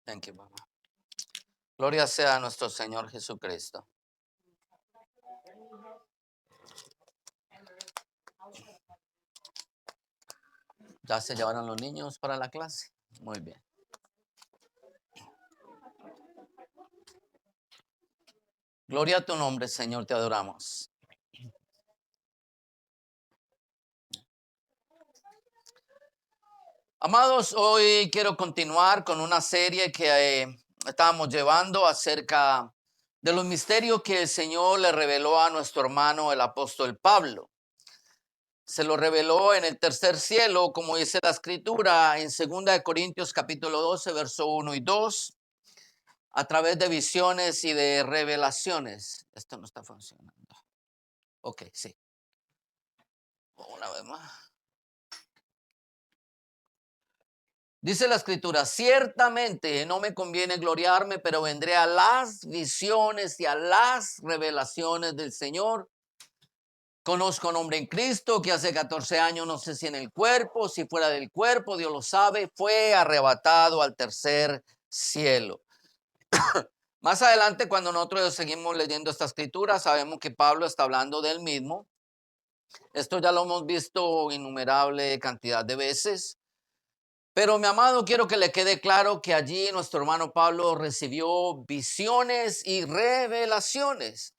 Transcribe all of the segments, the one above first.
Thank you, Baba. Gloria sea a nuestro Señor Jesucristo. ¿Ya se llevaron los niños para la clase? Muy bien. Gloria a tu nombre, Señor, te adoramos. Amados, hoy quiero continuar con una serie que estábamos llevando acerca de los misterios que el Señor le reveló a nuestro hermano, el apóstol Pablo. Se lo reveló en el tercer cielo, como dice la escritura en 2 Corintios capítulo 12, verso 1 y 2, a través de visiones y de revelaciones. Esto no está funcionando. Ok, sí. Una vez más. Dice la escritura, ciertamente no me conviene gloriarme, pero vendré a las visiones y a las revelaciones del Señor. Conozco a un hombre en Cristo que hace 14 años, no sé si en el cuerpo, si fuera del cuerpo, Dios lo sabe, fue arrebatado al tercer cielo. Más adelante, cuando nosotros seguimos leyendo esta escritura, sabemos que Pablo está hablando del mismo. Esto ya lo hemos visto innumerable cantidad de veces. Pero mi amado, quiero que le quede claro que allí nuestro hermano Pablo recibió visiones y revelaciones.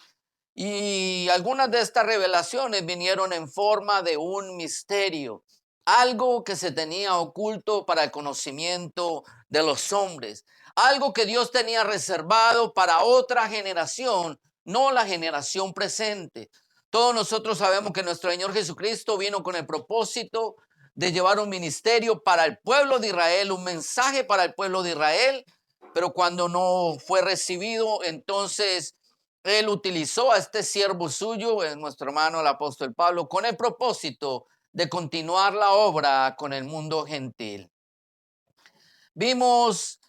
Y algunas de estas revelaciones vinieron en forma de un misterio, algo que se tenía oculto para el conocimiento de los hombres, algo que Dios tenía reservado para otra generación, no la generación presente. Todos nosotros sabemos que nuestro Señor Jesucristo vino con el propósito de llevar un ministerio para el pueblo de Israel, un mensaje para el pueblo de Israel, pero cuando no fue recibido, entonces él utilizó a este siervo suyo, nuestro hermano el apóstol Pablo, con el propósito de continuar la obra con el mundo gentil. Vimos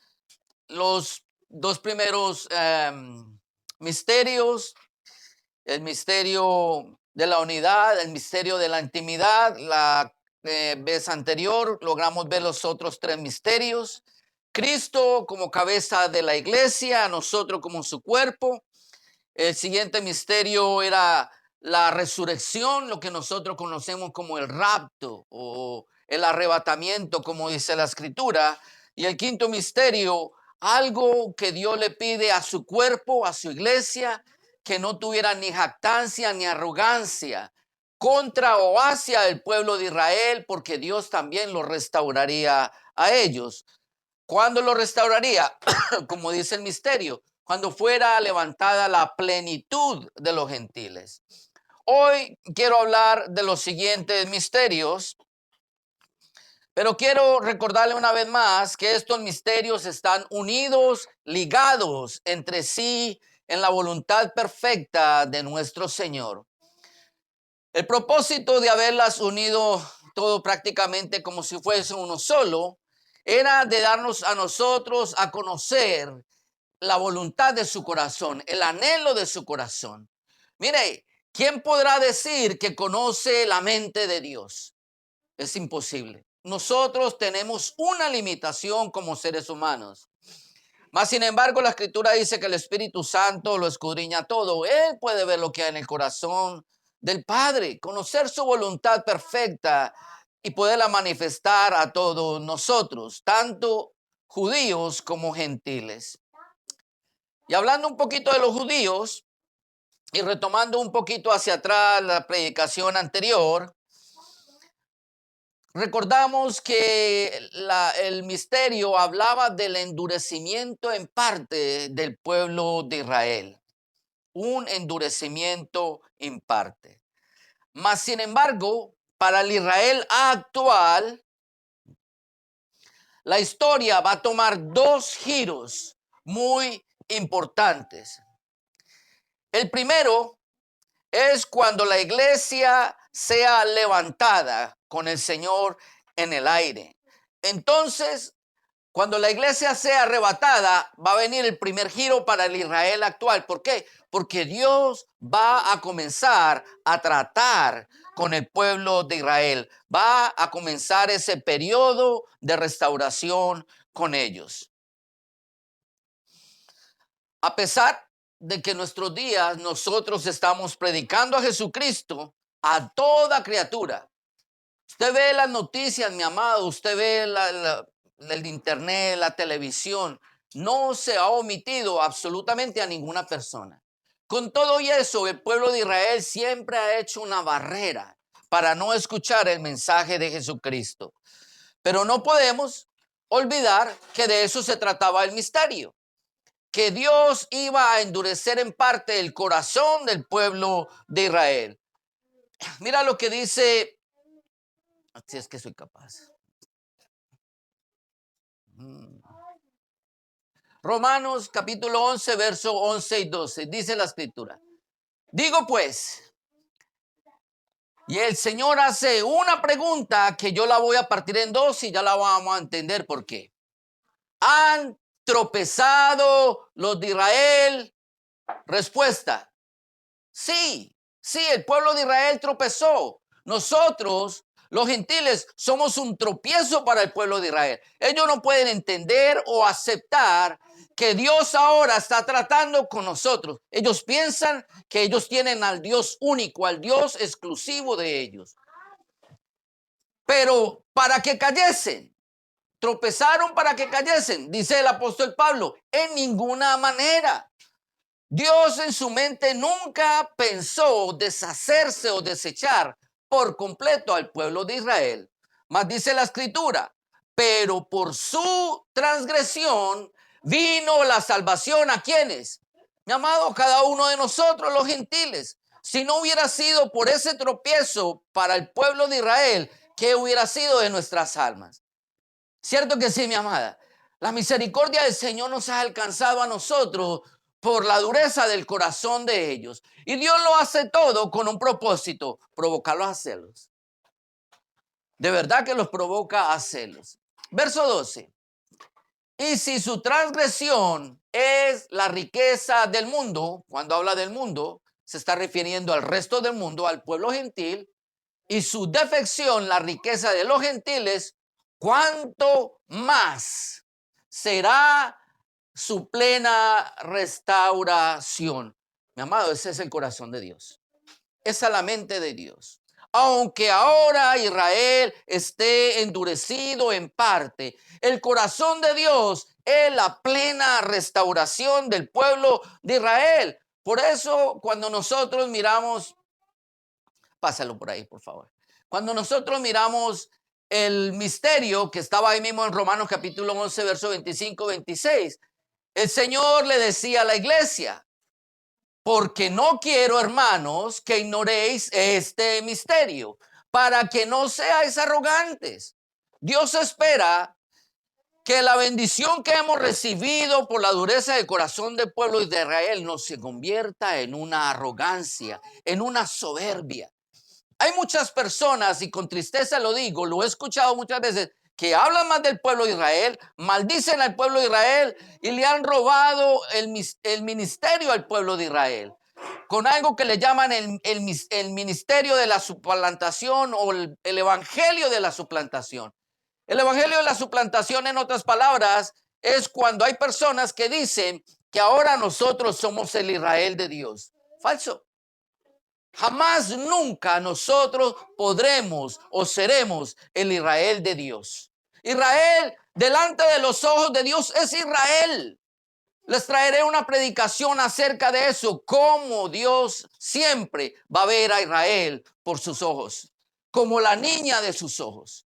los dos primeros misterios, el misterio de la unidad, el misterio de la intimidad. La vez anterior logramos ver los otros tres misterios. Cristo como cabeza de la iglesia, nosotros como su cuerpo. El siguiente misterio era la resurrección, lo que nosotros conocemos como el rapto o el arrebatamiento, como dice la escritura. Y el quinto misterio, algo que Dios le pide a su cuerpo, a su iglesia, que no tuviera ni jactancia ni arrogancia contra o hacia el pueblo de Israel, porque Dios también lo restauraría a ellos. ¿Cuándo lo restauraría? Como dice el misterio, cuando fuera levantada la plenitud de los gentiles. Hoy quiero hablar de los siguientes misterios, pero quiero recordarle una vez más que estos misterios están unidos, ligados entre sí en la voluntad perfecta de nuestro Señor. El propósito de haberlas unido todo prácticamente como si fuese uno solo era de darnos a nosotros a conocer la voluntad de su corazón, el anhelo de su corazón. Mire, ¿quién podrá decir que conoce la mente de Dios? Es imposible. Nosotros tenemos una limitación como seres humanos. Mas, sin embargo, la escritura dice que el Espíritu Santo lo escudriña todo. Él puede ver lo que hay en el corazón del Padre, conocer su voluntad perfecta y poderla manifestar a todos nosotros, tanto judíos como gentiles. Y hablando un poquito de los judíos y retomando un poquito hacia atrás la predicación anterior, recordamos que el misterio hablaba del endurecimiento en parte del pueblo de Israel, un endurecimiento en parte. Mas, sin embargo, para el Israel actual, la historia va a tomar dos giros muy importantes. El primero es cuando la iglesia sea levantada con el Señor en el aire. Entonces, cuando la iglesia sea arrebatada, va a venir el primer giro para el Israel actual. ¿Por qué? Porque Dios va a comenzar a tratar con el pueblo de Israel. Va a comenzar ese periodo de restauración con ellos. A pesar de que en nuestros días nosotros estamos predicando a Jesucristo a toda criatura. Usted ve las noticias, mi amado, usted ve el internet, la televisión. No se ha omitido absolutamente a ninguna persona. Con todo y eso, el pueblo de Israel siempre ha hecho una barrera para no escuchar el mensaje de Jesucristo. Pero no podemos olvidar que de eso se trataba el misterio, que Dios iba a endurecer en parte el corazón del pueblo de Israel. Mira lo que dice, si es que soy capaz. Romanos capítulo 11, verso 11 y 12, dice la escritura. Digo pues, y el Señor hace una pregunta que yo la voy a partir en dos y ya la vamos a entender por qué. ¿Han tropezado los de Israel? Respuesta, sí, sí, el pueblo de Israel tropezó. Nosotros, los gentiles, somos un tropiezo para el pueblo de Israel. Ellos no pueden entender o aceptar que Dios ahora está tratando con nosotros. Ellos piensan que ellos tienen al Dios único, al Dios exclusivo de ellos. Pero para que cayesen, tropezaron para que cayesen, dice el apóstol Pablo, en ninguna manera. Dios en su mente nunca pensó deshacerse o desechar por completo al pueblo de Israel. Mas dice la escritura, pero por su transgresión vino la salvación a quienes, mi amado, cada uno de nosotros los gentiles. Si no hubiera sido por ese tropiezo para el pueblo de Israel, ¿qué hubiera sido de nuestras almas? Cierto que sí, mi amada. La misericordia del Señor nos ha alcanzado a nosotros por la dureza del corazón de ellos. Y Dios lo hace todo con un propósito, provocarlos a celos. De verdad que los provoca a celos. Verso 12. Y si su transgresión es la riqueza del mundo, cuando habla del mundo, se está refiriendo al resto del mundo, al pueblo gentil, y su defección, la riqueza de los gentiles, ¿cuánto más será su plena restauración? Mi amado, ese es el corazón de Dios. Esa es la mente de Dios. Aunque ahora Israel esté endurecido en parte, el corazón de Dios es la plena restauración del pueblo de Israel. Por eso, cuando nosotros miramos, pásalo por ahí, por favor. Cuando nosotros miramos el misterio que estaba ahí mismo en Romanos capítulo 11, verso 25, 26, el Señor le decía a la iglesia, porque no quiero, hermanos, que ignoréis este misterio, para que no seáis arrogantes. Dios espera que la bendición que hemos recibido por la dureza del corazón del pueblo de Israel no se convierta en una arrogancia, en una soberbia. Hay muchas personas, y con tristeza lo digo, lo he escuchado muchas veces, que hablan más del pueblo de Israel, maldicen al pueblo de Israel y le han robado el ministerio al pueblo de Israel, con algo que le llaman el ministerio de la suplantación o el evangelio de la suplantación. El evangelio de la suplantación, en otras palabras, es cuando hay personas que dicen que ahora nosotros somos el Israel de Dios. Falso. Jamás, nunca nosotros podremos o seremos el Israel de Dios. Israel, delante de los ojos de Dios, es Israel. Les traeré una predicación acerca de eso, cómo Dios siempre va a ver a Israel por sus ojos, como la niña de sus ojos.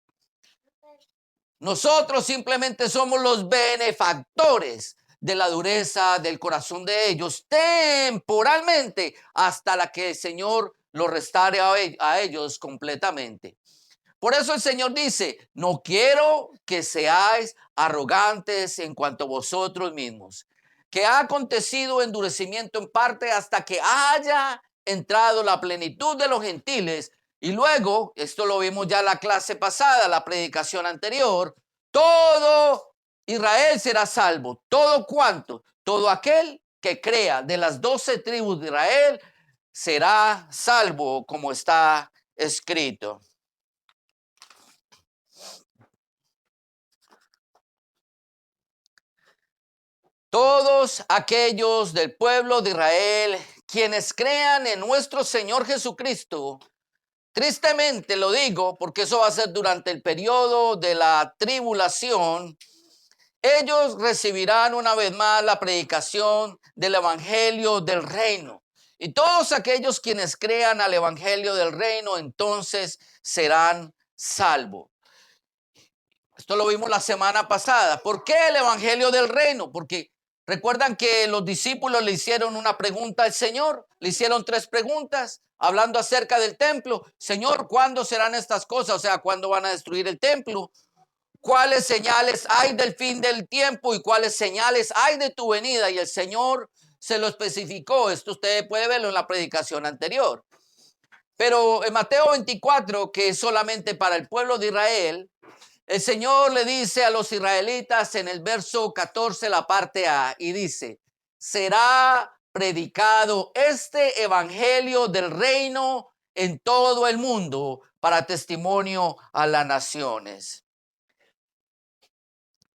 Nosotros simplemente somos los benefactores de la dureza del corazón de ellos temporalmente hasta la que el Señor lo restaure a ellos completamente. Por eso el Señor dice, no quiero que seáis arrogantes en cuanto a vosotros mismos, que ha acontecido endurecimiento en parte hasta que haya entrado la plenitud de los gentiles. Y luego, esto lo vimos ya en la clase pasada, la predicación anterior, todo Israel será salvo. ¿Todo cuanto? Todo aquel que crea de las 12 tribus de Israel será salvo, como está escrito. Todos aquellos del pueblo de Israel, quienes crean en nuestro Señor Jesucristo, tristemente lo digo porque eso va a ser durante el periodo de la tribulación, ellos recibirán una vez más la predicación del evangelio del reino. Y todos aquellos quienes crean al evangelio del reino, entonces serán salvos. Esto lo vimos la semana pasada. ¿Por qué el evangelio del reino? Porque recuerdan que los discípulos le hicieron una pregunta al Señor. Le hicieron 3 preguntas hablando acerca del templo. Señor, ¿cuándo serán estas cosas? O sea, ¿cuándo van a destruir el templo? ¿Cuáles señales hay del fin del tiempo y cuáles señales hay de tu venida? Y el Señor se lo especificó. Esto usted puede verlo en la predicación anterior. Pero en Mateo 24, que es solamente para el pueblo de Israel, el Señor le dice a los israelitas en el verso 14, la parte A, y dice, será predicado este evangelio del reino en todo el mundo para testimonio a las naciones.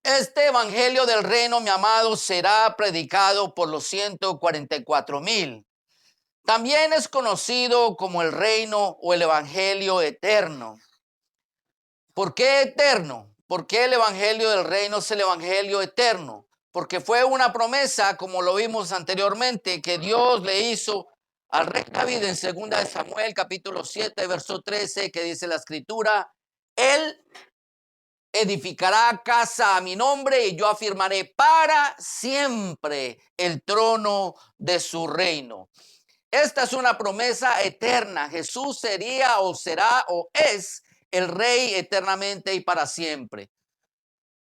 Este evangelio del reino, mi amado, será predicado por los 144,000. También es conocido como el reino o el evangelio eterno. ¿Por qué eterno? ¿Por qué el evangelio del reino es el evangelio eterno? Porque fue una promesa, como lo vimos anteriormente, que Dios le hizo al rey David en 2 de Samuel, capítulo 7, verso 13, que dice la escritura, él edificará casa a mi nombre y yo afirmaré para siempre el trono de su reino. Esta es una promesa eterna. Jesús sería o será o es el rey eternamente y para siempre.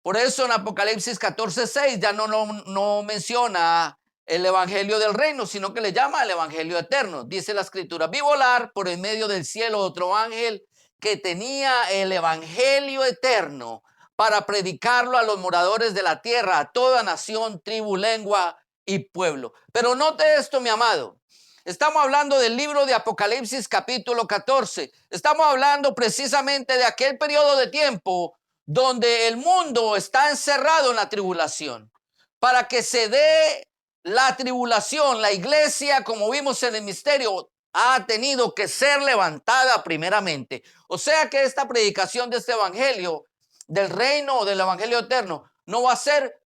Por eso en Apocalipsis 14:6 ya no menciona el evangelio del reino, sino que le llama el evangelio eterno. Dice la escritura, vi volar por el medio del cielo otro ángel que tenía el evangelio eterno para predicarlo a los moradores de la tierra, a toda nación, tribu, lengua y pueblo. Pero note esto, mi amado. Estamos hablando del libro de Apocalipsis capítulo 14. Estamos hablando precisamente de aquel periodo de tiempo donde el mundo está encerrado en la tribulación. Para que se dé la tribulación, la iglesia, como vimos en el misterio, ha tenido que ser levantada primeramente. O sea que esta predicación de este evangelio, del reino o del evangelio eterno, no va a ser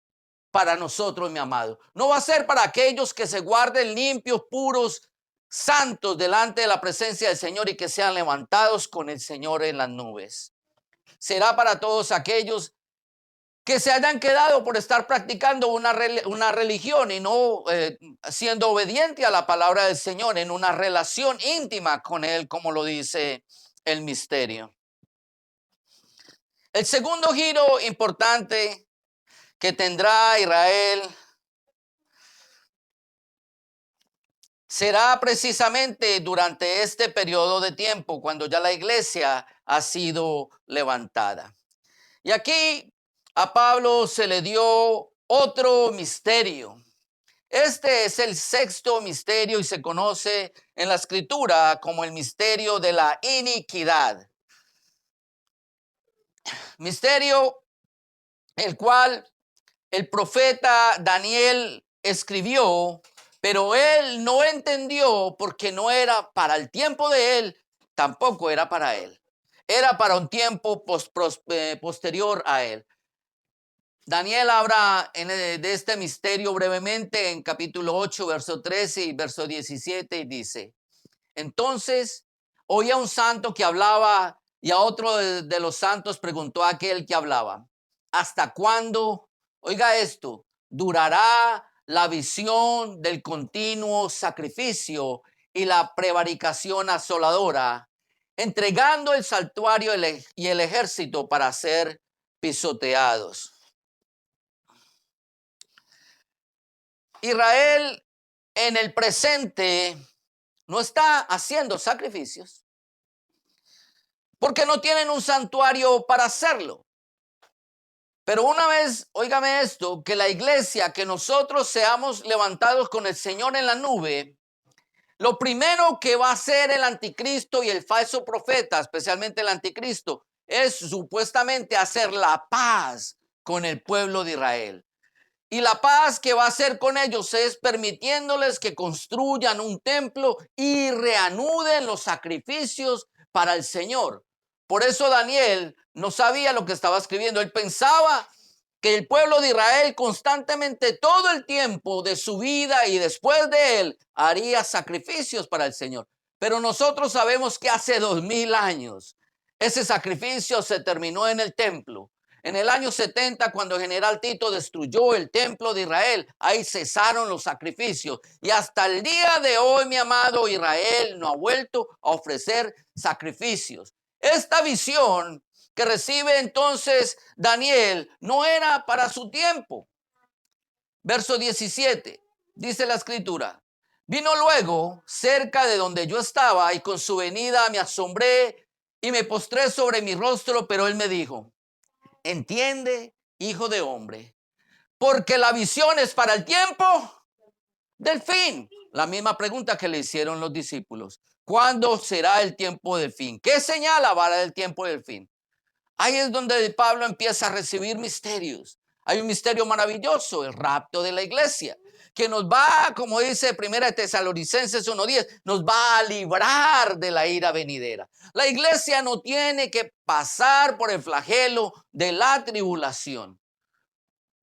para nosotros, mi amado. No va a ser para aquellos que se guarden limpios, puros, santos delante de la presencia del Señor y que sean levantados con el Señor en las nubes. Será para todos aquellos que se hayan quedado por estar practicando una religión y no siendo obediente a la palabra del Señor en una relación íntima con Él, como lo dice el misterio. El segundo giro importante que tendrá Israel será precisamente durante este periodo de tiempo, cuando ya la iglesia ha sido levantada. Y aquí a Pablo se le dio otro misterio. Este es el 6º misterio y se conoce en la escritura como el misterio de la iniquidad. Misterio el cual el profeta Daniel escribió, pero él no entendió porque no era para el tiempo de él, tampoco era para él. Era para un tiempo posterior a él. Daniel habla de este misterio brevemente en capítulo 8, verso 13 y verso 17 y dice, entonces oía un santo que hablaba y a otro de los santos preguntó a aquel que hablaba, ¿hasta cuándo, oiga esto, durará la visión del continuo sacrificio y la prevaricación asoladora, entregando el santuario y el ejército para ser pisoteados? Israel en el presente no está haciendo sacrificios porque no tienen un santuario para hacerlo. Pero una vez, óigame esto, que la iglesia, que nosotros seamos levantados con el Señor en la nube, lo primero que va a hacer el anticristo y el falso profeta, especialmente el anticristo, es supuestamente hacer la paz con el pueblo de Israel. Y la paz que va a hacer con ellos es permitiéndoles que construyan un templo y reanuden los sacrificios para el Señor. Por eso Daniel no sabía lo que estaba escribiendo. Él pensaba que el pueblo de Israel constantemente, todo el tiempo de su vida y después de él, haría sacrificios para el Señor. Pero nosotros sabemos que hace 2000 años ese sacrificio se terminó en el templo. En el año 70, cuando el general Tito destruyó el templo de Israel, ahí cesaron los sacrificios. Y hasta el día de hoy, mi amado, Israel no ha vuelto a ofrecer sacrificios. Esta visión que recibe entonces Daniel no era para su tiempo. Verso 17, dice la escritura. Vino luego cerca de donde yo estaba y con su venida me asombré y me postré sobre mi rostro, pero él me dijo, entiende, hijo de hombre, porque la visión es para el tiempo del fin. La misma pregunta que le hicieron los discípulos. ¿Cuándo será el tiempo del fin? ¿Qué señala para el tiempo del fin? Ahí es donde Pablo empieza a recibir misterios. Hay un misterio maravilloso, el rapto de la iglesia, que nos va, como dice Primera de Tesalonicenses 1:10, nos va a librar de la ira venidera. La iglesia no tiene que pasar por el flagelo de la tribulación.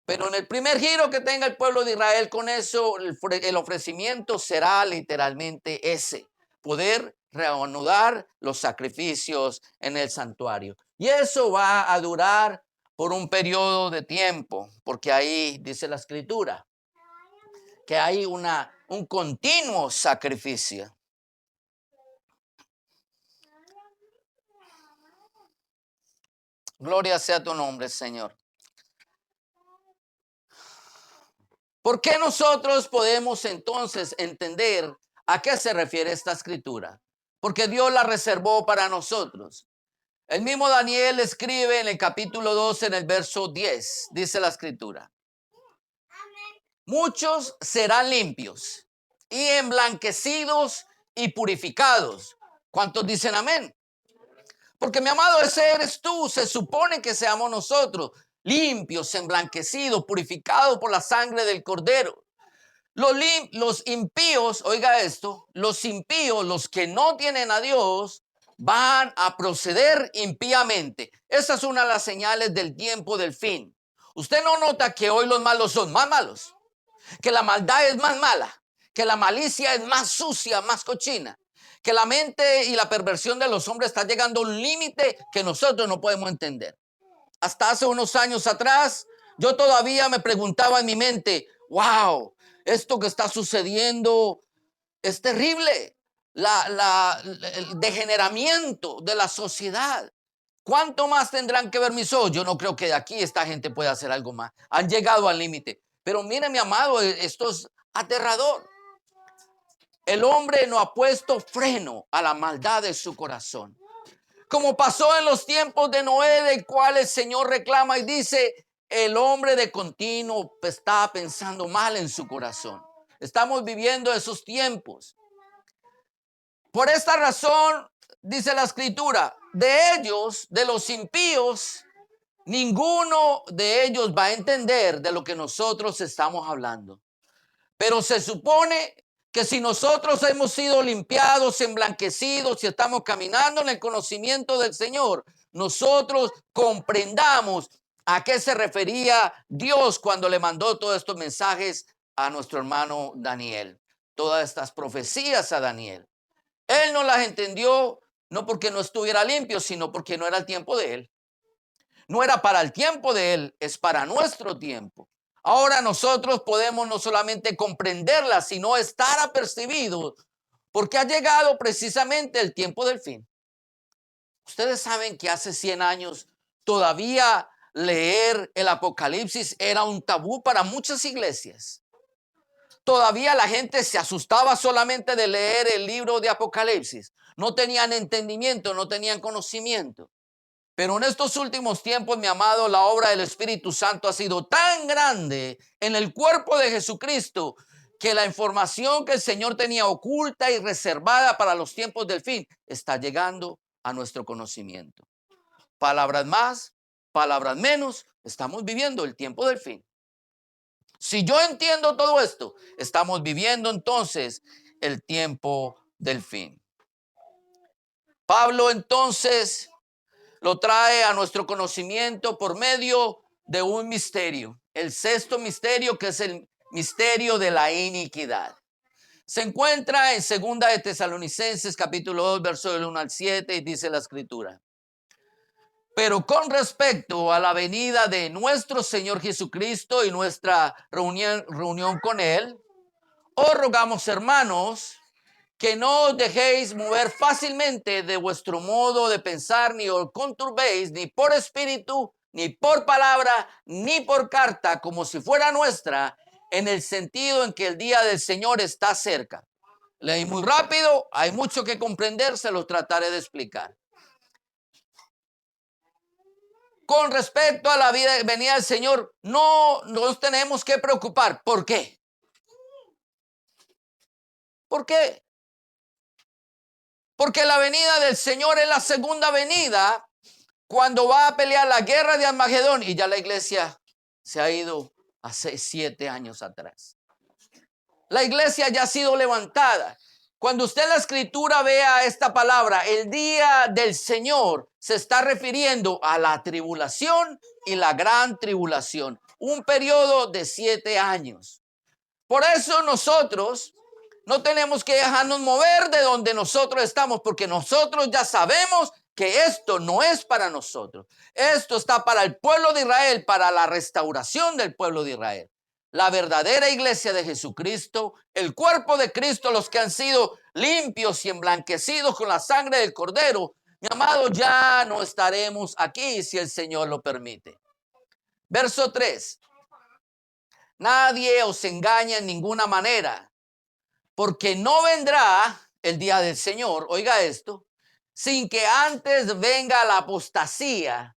Pero en el primer giro que tenga el pueblo de Israel con eso, el ofrecimiento será literalmente ese, poder reanudar los sacrificios en el santuario. Y eso va a durar por un periodo de tiempo, porque ahí dice la escritura que hay un continuo sacrificio. Gloria sea tu nombre, Señor. ¿Por qué nosotros podemos entonces entender a qué se refiere esta escritura? Porque Dios la reservó para nosotros. El mismo Daniel escribe en el capítulo 12, en el verso 10, dice la escritura. Muchos serán limpios y emblanquecidos y purificados. ¿Cuántos dicen amén? Porque mi amado, ese eres tú. Se supone que seamos nosotros limpios, emblanquecidos, purificados por la sangre del Cordero. Los impíos, oiga esto, los impíos, los que no tienen a Dios, van a proceder impíamente. Esa es una de las señales del tiempo del fin. Usted no nota que hoy los malos son más malos, que la maldad es más mala, que la malicia es más sucia, más cochina, que la mente y la perversión de los hombres está llegando a un límite que nosotros no podemos entender. Hasta hace unos años atrás, yo todavía me preguntaba en mi mente, wow, esto que está sucediendo es terrible. El degeneramiento de la sociedad. ¿Cuánto más tendrán que ver mis ojos? Yo no creo que de aquí esta gente pueda hacer algo más. Han llegado al límite. Pero mire, mi amado, esto es aterrador. El hombre no ha puesto freno a la maldad de su corazón. Como pasó en los tiempos de Noé, del cual el Señor reclama y dice, el hombre de continuo está pensando mal en su corazón. Estamos viviendo esos tiempos. Por esta razón, dice la escritura, de ellos, de los impíos, ninguno de ellos va a entender de lo que nosotros estamos hablando. Pero se supone que si nosotros hemos sido limpiados, emblanquecidos y estamos caminando en el conocimiento del Señor, nosotros comprendamos a qué se refería Dios cuando le mandó todos estos mensajes a nuestro hermano Daniel, todas estas profecías a Daniel. Él no las entendió no porque no estuviera limpio, sino porque no era el tiempo de él. No era para el tiempo de él, es para nuestro tiempo. Ahora nosotros podemos no solamente comprenderla, sino estar apercibidos, porque ha llegado precisamente el tiempo del fin. Ustedes saben que hace 100 años todavía leer el Apocalipsis era un tabú para muchas iglesias. Todavía la gente se asustaba solamente de leer el libro de Apocalipsis. No tenían entendimiento, no tenían conocimiento. Pero en estos últimos tiempos, mi amado, la obra del Espíritu Santo ha sido tan grande en el cuerpo de Jesucristo que la información que el Señor tenía oculta y reservada para los tiempos del fin está llegando a nuestro conocimiento. Palabras más, palabras menos, estamos viviendo el tiempo del fin. Si yo entiendo todo esto, estamos viviendo entonces el tiempo del fin. Pablo entonces lo trae a nuestro conocimiento por medio de un misterio, el sexto misterio, que es el misterio de la iniquidad. Se encuentra en segunda de Tesalonicenses capítulo 2 verso del 1 al 7 y dice la escritura: pero con respecto a la venida de nuestro Señor Jesucristo y nuestra reunión con Él, os rogamos, hermanos, que no os dejéis mover fácilmente de vuestro modo de pensar, ni os conturbéis ni por espíritu, ni por palabra, ni por carta, como si fuera nuestra, en el sentido en que el día del Señor está cerca. Leí muy rápido, hay mucho que comprender, se los trataré de explicar. Con respecto a la venida del Señor, no nos tenemos que preocupar. ¿Por qué? ¿Por qué? Porque la venida del Señor es la segunda venida, cuando va a pelear la guerra de Armagedón, y ya la iglesia se ha ido hace 7 años atrás. La iglesia ya ha sido levantada. Cuando usted en la escritura vea esta palabra, el día del Señor, se está refiriendo a la tribulación y la gran tribulación, un periodo de 7 años. Por eso nosotros no tenemos que dejarnos mover de donde nosotros estamos, porque nosotros ya sabemos que esto no es para nosotros. Esto está para el pueblo de Israel, para la restauración del pueblo de Israel. La verdadera iglesia de Jesucristo, el cuerpo de Cristo, los que han sido limpios y emblanquecidos con la sangre del Cordero. Mi amado, ya no estaremos aquí si el Señor lo permite. Verso 3. Nadie os engaña en ninguna manera, porque no vendrá el día del Señor, oiga esto, sin que antes venga la apostasía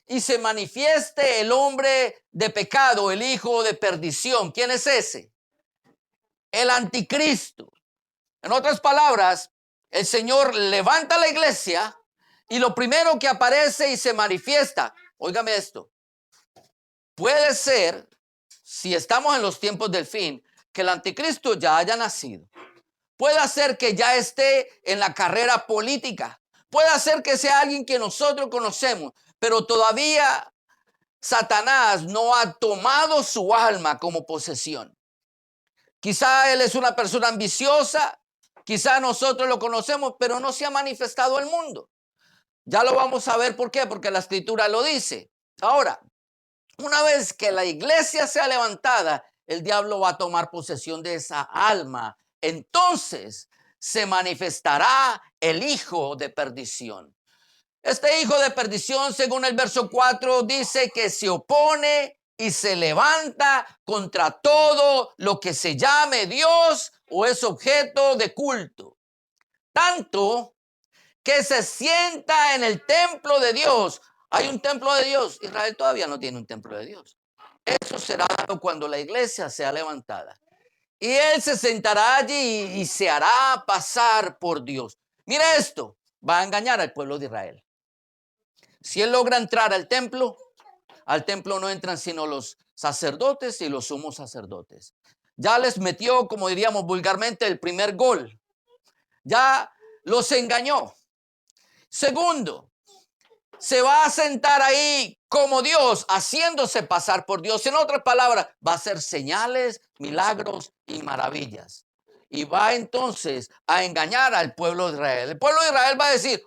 y se manifieste el hombre de pecado, el hijo de perdición. ¿Quién es ese? El anticristo. En otras palabras, el Señor levanta la iglesia y lo primero que aparece y se manifiesta, óigame esto, puede ser, si estamos en los tiempos del fin, que el anticristo ya haya nacido. Puede ser que ya esté en la carrera política. Puede ser que sea alguien que nosotros conocemos, pero todavía Satanás no ha tomado su alma como posesión. Quizá él es una persona ambiciosa, quizá nosotros lo conocemos, pero no se ha manifestado al mundo. Ya lo vamos a ver por qué, porque la escritura lo dice. Ahora, una vez que la iglesia sea levantada, el diablo va a tomar posesión de esa alma. Entonces se manifestará el hijo de perdición. Este hijo de perdición, según el verso 4, dice que se opone y se levanta contra todo lo que se llame Dios o es objeto de culto. Tanto que se sienta en el templo de Dios. Hay un templo de Dios. Israel todavía no tiene un templo de Dios. Eso será dado cuando la iglesia sea levantada. Y él se sentará allí y se hará pasar por Dios. Mira esto, va a engañar al pueblo de Israel. Si él logra entrar al templo no entran sino los sacerdotes y los sumos sacerdotes. Ya les metió, como diríamos vulgarmente, el primer gol. Ya los engañó. Segundo, se va a sentar ahí como Dios, haciéndose pasar por Dios. En otras palabras, va a hacer señales, milagros y maravillas. Y va entonces a engañar al pueblo de Israel. El pueblo de Israel va a decir,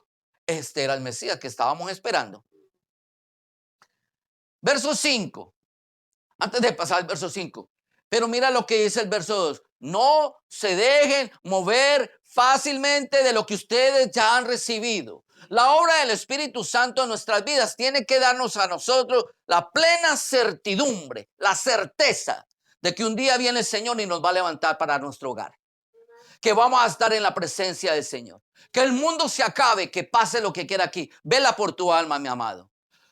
este era el Mesías que estábamos esperando. Verso 5. Antes de pasar al verso 5. Pero mira lo que dice el verso 2. No se dejen mover fácilmente de lo que ustedes ya han recibido. La obra del Espíritu Santo en nuestras vidas tiene que darnos a nosotros la plena certidumbre, la certeza de que un día viene el Señor y nos va a levantar para nuestro hogar. Que vamos a estar en la presencia del Señor. Que el mundo se acabe, que pase lo que quiera aquí. Vela por tu alma, mi amado.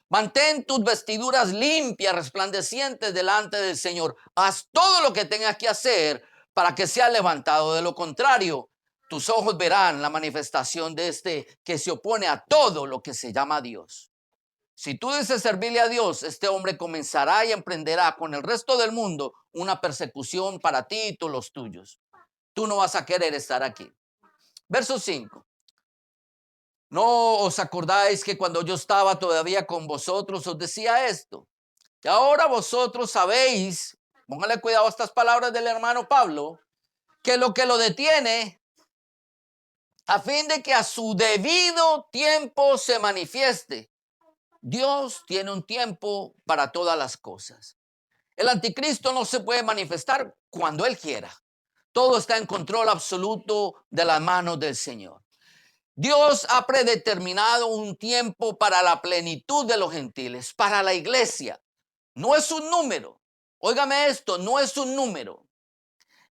Mantén tus vestiduras limpias, resplandecientes delante del Señor. Haz todo lo que tengas que hacer para que sea levantado. De lo contrario, tus ojos verán la manifestación de este que se opone a todo lo que se llama Dios. Si tú dices servirle a Dios, este hombre comenzará y emprenderá con el resto del mundo una persecución para ti y todos los tuyos. Tú no vas a querer estar aquí. Verso 5. ¿No os acordáis que cuando yo estaba todavía con vosotros os decía esto? Y ahora vosotros sabéis, póngale cuidado a estas palabras del hermano Pablo, que lo detiene a fin de que a su debido tiempo se manifieste. Dios tiene un tiempo para todas las cosas. El anticristo no se puede manifestar cuando él quiera. Todo está en control absoluto de las manos del Señor. Dios ha predeterminado un tiempo para la plenitud de los gentiles, para la iglesia. No es un número. Óigame esto, no es un número.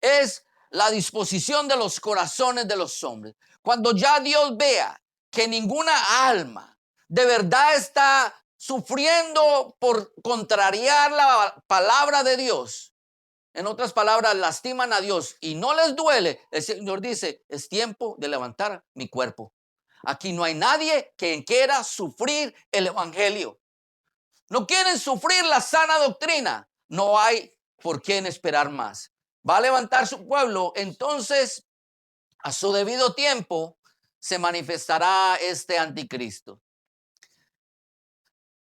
Es la disposición de los corazones de los hombres. Cuando ya Dios vea que ninguna alma de verdad está sufriendo por contrariar la palabra de Dios, en otras palabras, lastiman a Dios y no les duele, el Señor dice, es tiempo de levantar mi cuerpo. Aquí no hay nadie que quiera sufrir el evangelio. No quieren sufrir la sana doctrina. No hay por quién esperar más. Va a levantar su pueblo, entonces a su debido tiempo se manifestará este anticristo.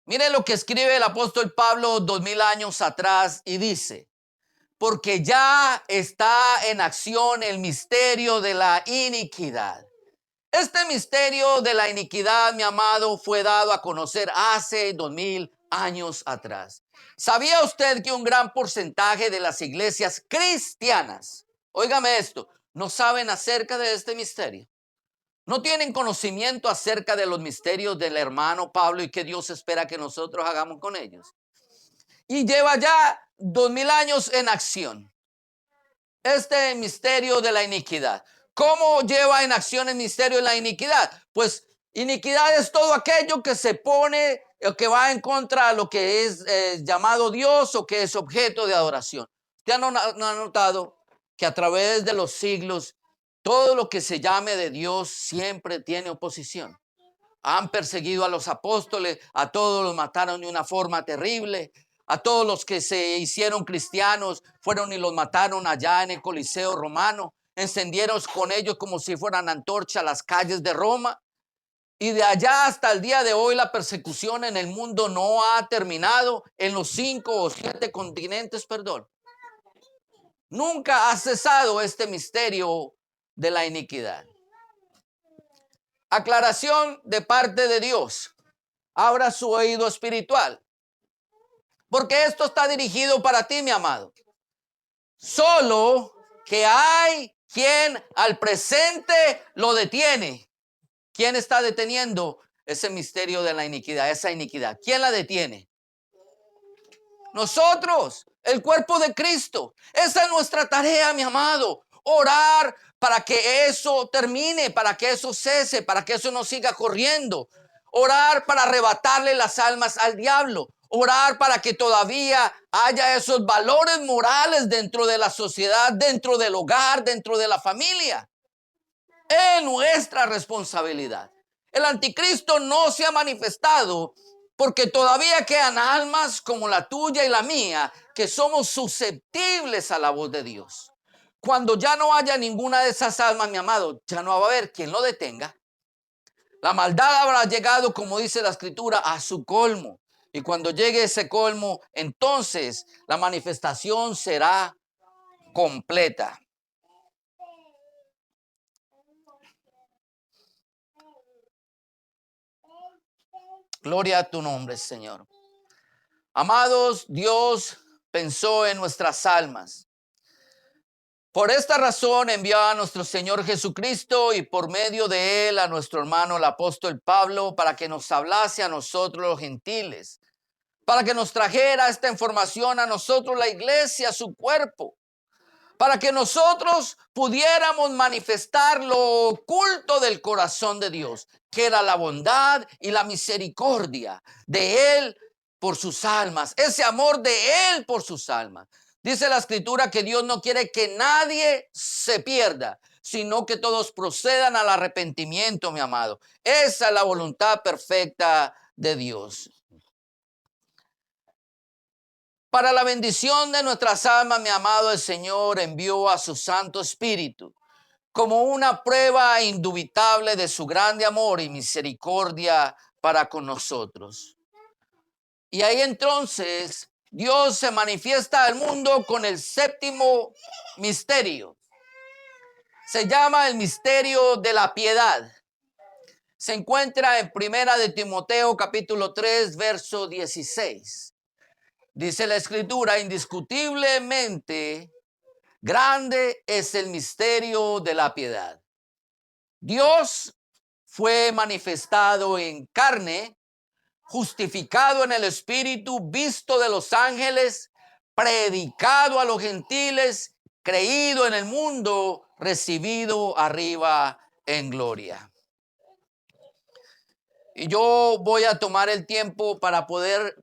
Miren lo que escribe el apóstol Pablo 2000 años atrás y dice: porque ya está en acción el misterio de la iniquidad. Este misterio de la iniquidad, mi amado, fue dado a conocer hace 2000 años atrás. ¿Sabía usted que un gran porcentaje de las iglesias cristianas, óigame esto, no saben acerca de este misterio? No tienen conocimiento acerca de los misterios del hermano Pablo y que Dios espera que nosotros hagamos con ellos. Y lleva ya 2000 años en acción este misterio de la iniquidad. ¿Cómo lleva en acción el misterio de la iniquidad? Pues iniquidad es todo aquello que se pone o que va en contra de lo que es llamado Dios o que es objeto de adoración. ¿Usted no ha notado que a través de los siglos todo lo que se llame de Dios siempre tiene oposición? Han perseguido a los apóstoles, a todos los mataron de una forma terrible. A todos los que se hicieron cristianos fueron y los mataron allá en el Coliseo romano. Encendieron con ellos como si fueran antorcha las calles de Roma. Y de allá hasta el día de hoy la persecución en el mundo no ha terminado en los 5 o 7 continentes, perdón. Nunca ha cesado este misterio de la iniquidad. Aclaración de parte de Dios. Abra su oído espiritual, porque esto está dirigido para ti, mi amado. Solo que hay quien al presente lo detiene. ¿Quién está deteniendo ese misterio de la iniquidad, esa iniquidad? ¿Quién la detiene? Nosotros, el cuerpo de Cristo. Esa es nuestra tarea, mi amado. Orar para que eso termine, para que eso cese, para que eso no siga corriendo. Orar para arrebatarle las almas al diablo. Orar para que todavía haya esos valores morales dentro de la sociedad, dentro del hogar, dentro de la familia. Es nuestra responsabilidad. El anticristo no se ha manifestado porque todavía quedan almas como la tuya y la mía que somos susceptibles a la voz de Dios. Cuando ya no haya ninguna de esas almas, mi amado, ya no va a haber quien lo detenga. La maldad habrá llegado, como dice la escritura, a su colmo. Y cuando llegue ese colmo, entonces la manifestación será completa. Gloria a tu nombre, Señor. Amados, Dios pensó en nuestras almas. Por esta razón envió a nuestro Señor Jesucristo y por medio de él a nuestro hermano el apóstol Pablo para que nos hablase a nosotros los gentiles, para que nos trajera esta información a nosotros la iglesia, su cuerpo, para que nosotros pudiéramos manifestar lo oculto del corazón de Dios, que era la bondad y la misericordia de él por sus almas, ese amor de él por sus almas. Dice la escritura que Dios no quiere que nadie se pierda, sino que todos procedan al arrepentimiento, mi amado. Esa es la voluntad perfecta de Dios. Para la bendición de nuestras almas, mi amado, el Señor envió a su Santo Espíritu como una prueba indubitable de su grande amor y misericordia para con nosotros. Y ahí entonces Dios se manifiesta al mundo con el séptimo misterio. Se llama el misterio de la piedad. Se encuentra en Primera de Timoteo capítulo 3, verso 16. Dice la Escritura, indiscutiblemente grande es el misterio de la piedad. Dios fue manifestado en carne, justificado en el Espíritu, visto de los ángeles, predicado a los gentiles, creído en el mundo, recibido arriba en gloria. Y yo voy a tomar el tiempo para poder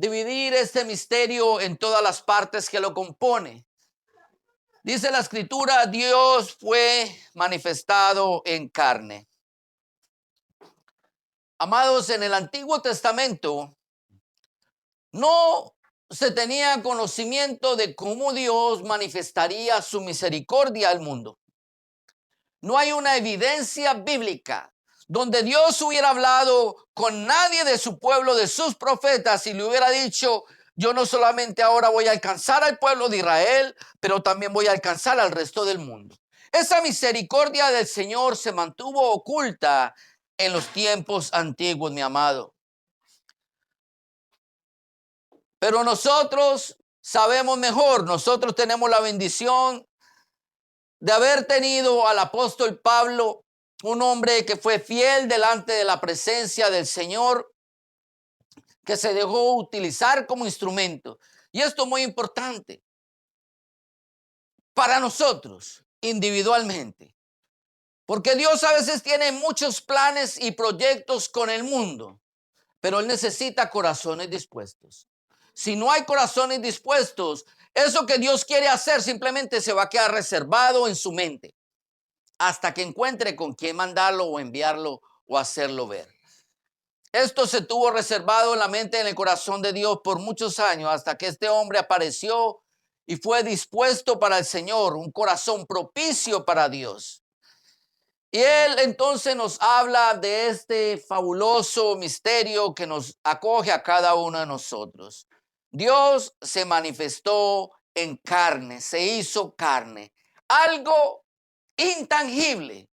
dividir este misterio en todas las partes que lo compone. Dice la Escritura, Dios fue manifestado en carne. Amados, en el Antiguo Testamento no se tenía conocimiento de cómo Dios manifestaría su misericordia al mundo. No hay una evidencia bíblica donde Dios hubiera hablado con nadie de su pueblo, de sus profetas, y le hubiera dicho, yo no solamente ahora voy a alcanzar al pueblo de Israel, pero también voy a alcanzar al resto del mundo. Esa misericordia del Señor se mantuvo oculta en los tiempos antiguos, mi amado. Pero nosotros sabemos mejor, nosotros tenemos la bendición de haber tenido al apóstol Pablo, un hombre que fue fiel delante de la presencia del Señor, que se dejó utilizar como instrumento. Y esto es muy importante para nosotros individualmente, porque Dios a veces tiene muchos planes y proyectos con el mundo, pero Él necesita corazones dispuestos. Si no hay corazones dispuestos, eso que Dios quiere hacer simplemente se va a quedar reservado en su mente hasta que encuentre con quién mandarlo o enviarlo o hacerlo ver. Esto se tuvo reservado en la mente y en el corazón de Dios por muchos años hasta que este hombre apareció y fue dispuesto para el Señor, un corazón propicio para Dios. Y Él entonces nos habla de este fabuloso misterio que nos acoge a cada uno de nosotros. Dios se manifestó en carne, se hizo carne, algo intangible,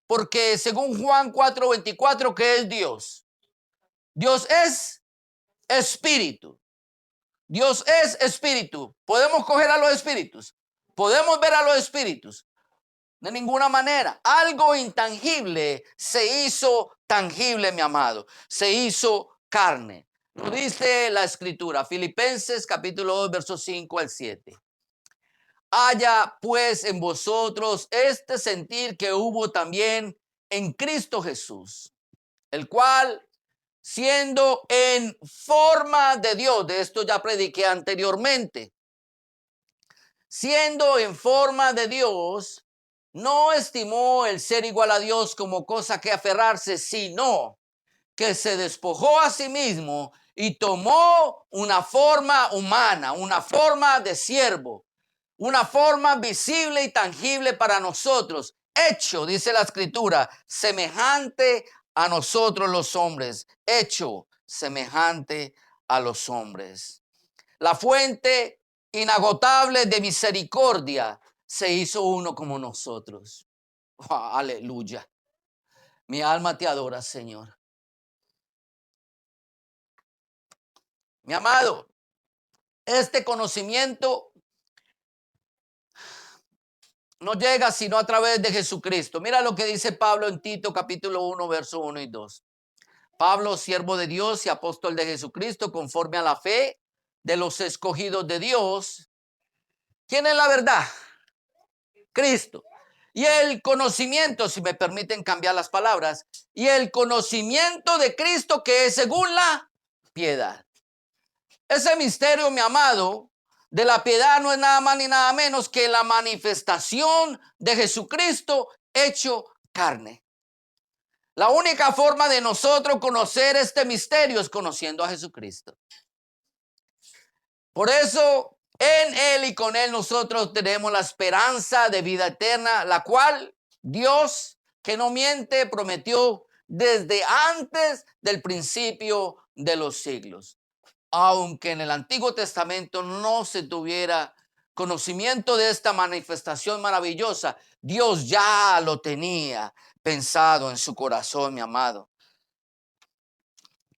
porque según Juan 4:24, ¿qué es Dios? Dios es espíritu. Dios es espíritu. ¿Podemos coger a los espíritus? ¿Podemos ver a los espíritus? De ninguna manera. Algo intangible se hizo tangible, mi amado. Se hizo carne. Lo dice la Escritura, Filipenses capítulo 2, versos 5 al 7. Haya pues en vosotros este sentir que hubo también en Cristo Jesús, el cual, siendo en forma de Dios, de esto ya prediqué anteriormente, siendo en forma de Dios, no estimó el ser igual a Dios como cosa que aferrarse, sino que se despojó a sí mismo y tomó una forma humana, una forma de siervo, una forma visible y tangible para nosotros, hecho, dice la Escritura, semejante a nosotros los hombres, hecho semejante a los hombres. La fuente inagotable de misericordia se hizo uno como nosotros. Oh, aleluya. Mi alma te adora, Señor. Mi amado, este conocimiento no llega sino a través de Jesucristo. Mira lo que dice Pablo en Tito capítulo 1, verso 1 y 2. Pablo, siervo de Dios y apóstol de Jesucristo, conforme a la fe de los escogidos de Dios. ¿Quién es la verdad? Cristo. Y el conocimiento, si me permiten cambiar las palabras, y el conocimiento de Cristo que es según la piedad. Ese misterio, mi amado, de la piedad no es nada más ni nada menos que la manifestación de Jesucristo hecho carne. La única forma de nosotros conocer este misterio es conociendo a Jesucristo. Por eso, en Él y con Él nosotros tenemos la esperanza de vida eterna, la cual Dios, que no miente, prometió desde antes del principio de los siglos. Aunque en el Antiguo Testamento no se tuviera conocimiento de esta manifestación maravillosa, Dios ya lo tenía pensado en su corazón, mi amado.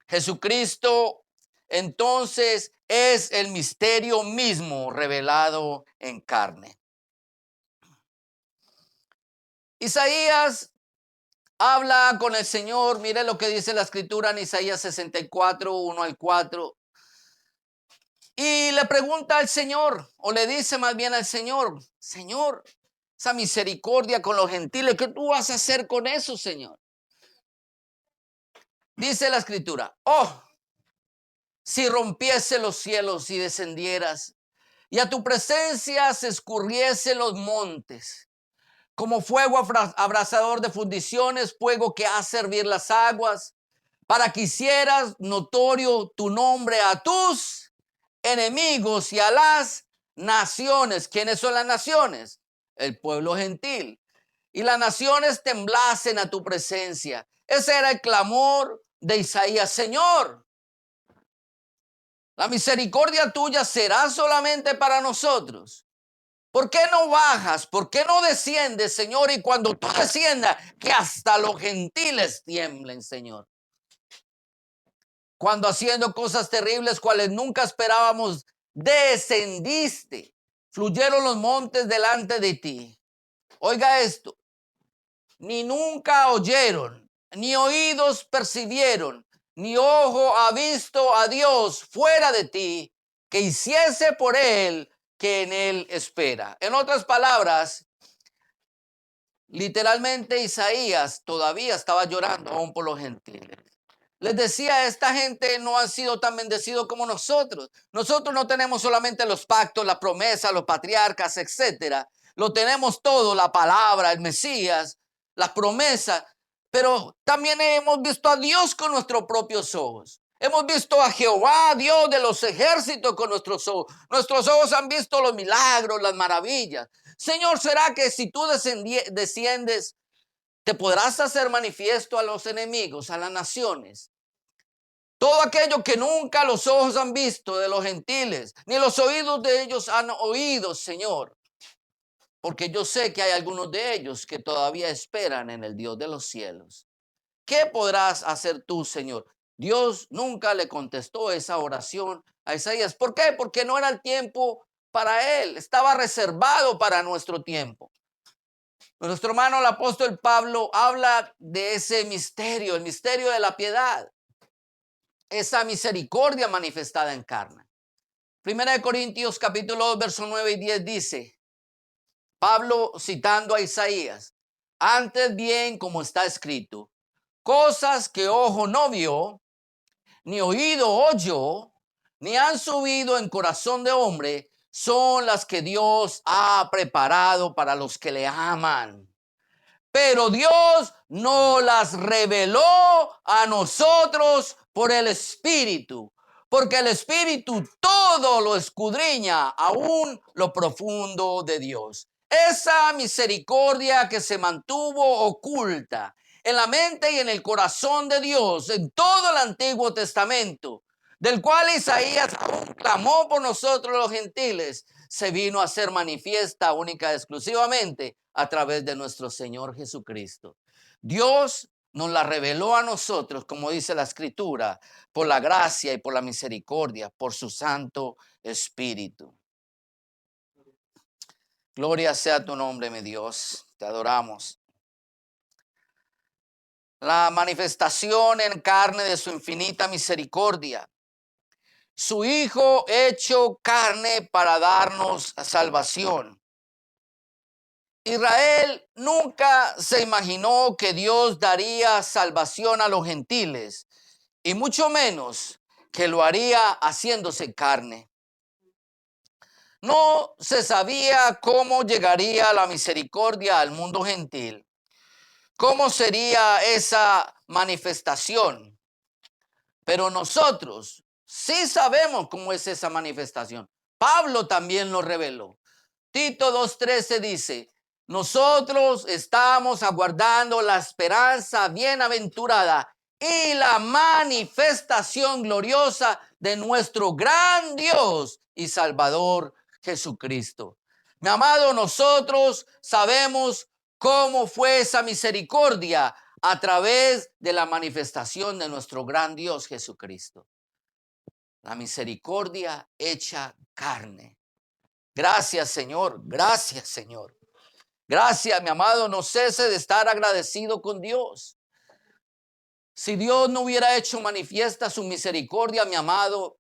Jesucristo entonces es el misterio mismo revelado en carne. Isaías habla con el Señor. Mire lo que dice la escritura en Isaías 64, 1 al 4. Y le pregunta al Señor, o le dice más bien al Señor: Señor, esa misericordia con los gentiles, ¿qué tú vas a hacer con eso, Señor? Dice la escritura: oh, si rompiese los cielos y descendieras, y a tu presencia se escurriesen los montes, como fuego abrasador de fundiciones, fuego que hace hervir las aguas, para que hicieras notorio tu nombre a tus enemigos y a las naciones. ¿Quiénes son las naciones? El pueblo gentil. Y las naciones temblasen a tu presencia. Ese era el clamor de Isaías. Señor, la misericordia tuya será solamente para nosotros. ¿Por qué no bajas? ¿Por qué no desciendes, Señor? Y cuando tú desciendas, que hasta los gentiles tiemblen, Señor. Cuando haciendo cosas terribles, cuales nunca esperábamos, descendiste. Fluyeron los montes delante de ti. Oiga esto: ni nunca oyeron, ni oídos percibieron, ni ojo ha visto a Dios fuera de ti, que hiciese por él que en él espera. En otras palabras, literalmente Isaías todavía estaba llorando aún por los gentiles. Les decía, esta gente no ha sido tan bendecido como nosotros. Nosotros no tenemos solamente los pactos, la promesa, los patriarcas, etcétera. Lo tenemos todo: la palabra, el Mesías, las promesas. Pero también hemos visto a Dios con nuestros propios ojos. Hemos visto a Jehová, Dios de los ejércitos, con nuestros ojos. Nuestros ojos han visto los milagros, las maravillas. Señor, ¿será que si tú desciendes, te podrás hacer manifiesto a los enemigos, a las naciones? Todo aquello que nunca los ojos han visto de los gentiles, ni los oídos de ellos han oído, Señor. Porque yo sé que hay algunos de ellos que todavía esperan en el Dios de los cielos. ¿Qué podrás hacer tú, Señor? Dios nunca le contestó esa oración a Isaías. ¿Por qué? Porque no era el tiempo para él. Estaba reservado para nuestro tiempo. Nuestro hermano el apóstol Pablo habla de ese misterio, el misterio de la piedad, esa misericordia manifestada en carne. Primera de Corintios capítulo 2, versos 9 y 10 dice, Pablo citando a Isaías: antes bien, como está escrito, cosas que ojo no vio, ni oído oyó, ni han subido en corazón de hombre, son las que Dios ha preparado para los que le aman. Pero Dios no las reveló a nosotros por el Espíritu, porque el Espíritu todo lo escudriña, aún lo profundo de Dios. Esa misericordia que se mantuvo oculta en la mente y en el corazón de Dios en todo el Antiguo Testamento, del cual Isaías aún clamó por nosotros los gentiles, se vino a ser manifiesta única y exclusivamente a través de nuestro Señor Jesucristo. Dios nos la reveló a nosotros, como dice la Escritura, por la gracia y por la misericordia, por su Santo Espíritu. Gloria sea tu nombre, mi Dios. Te adoramos. La manifestación en carne de su infinita misericordia. Su Hijo hecho carne para darnos salvación. Israel nunca se imaginó que Dios daría salvación a los gentiles, y mucho menos que lo haría haciéndose carne. No se sabía cómo llegaría la misericordia al mundo gentil, cómo sería esa manifestación. Pero nosotros Sí sabemos cómo es esa manifestación. Pablo también lo reveló. Tito 2:13 dice, nosotros estamos aguardando la esperanza bienaventurada y la manifestación gloriosa de nuestro gran Dios y Salvador Jesucristo. Mi amado, nosotros sabemos cómo fue esa misericordia a través de la manifestación de nuestro gran Dios Jesucristo. La misericordia hecha carne. Gracias, Señor. Gracias, Señor. Gracias, mi amado. No cese de estar agradecido con Dios. Si Dios no hubiera hecho manifiesta su misericordia, mi amado,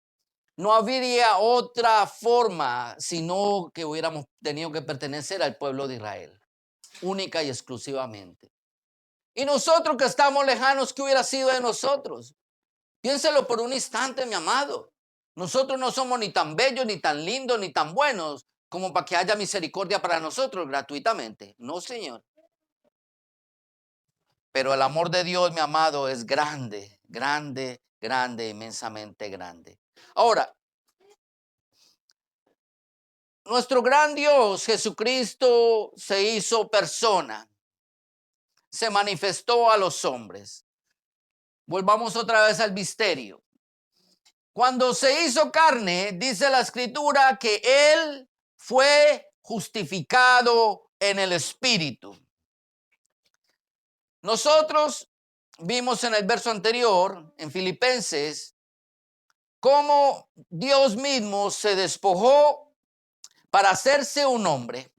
no habría otra forma sino que hubiéramos tenido que pertenecer al pueblo de Israel, única y exclusivamente. Y nosotros que estamos lejanos, ¿qué hubiera sido de nosotros? Piénselo por un instante, mi amado. Nosotros no somos ni tan bellos, ni tan lindos, ni tan buenos como para que haya misericordia para nosotros gratuitamente. No, Señor. Pero el amor de Dios, mi amado, es grande, grande, grande, inmensamente grande. Ahora, nuestro gran Dios Jesucristo se hizo persona, se manifestó a los hombres. Volvamos otra vez al misterio. Cuando se hizo carne, dice la escritura que él fue justificado en el Espíritu. Nosotros vimos en el verso anterior, en Filipenses, cómo Dios mismo se despojó para hacerse un hombre.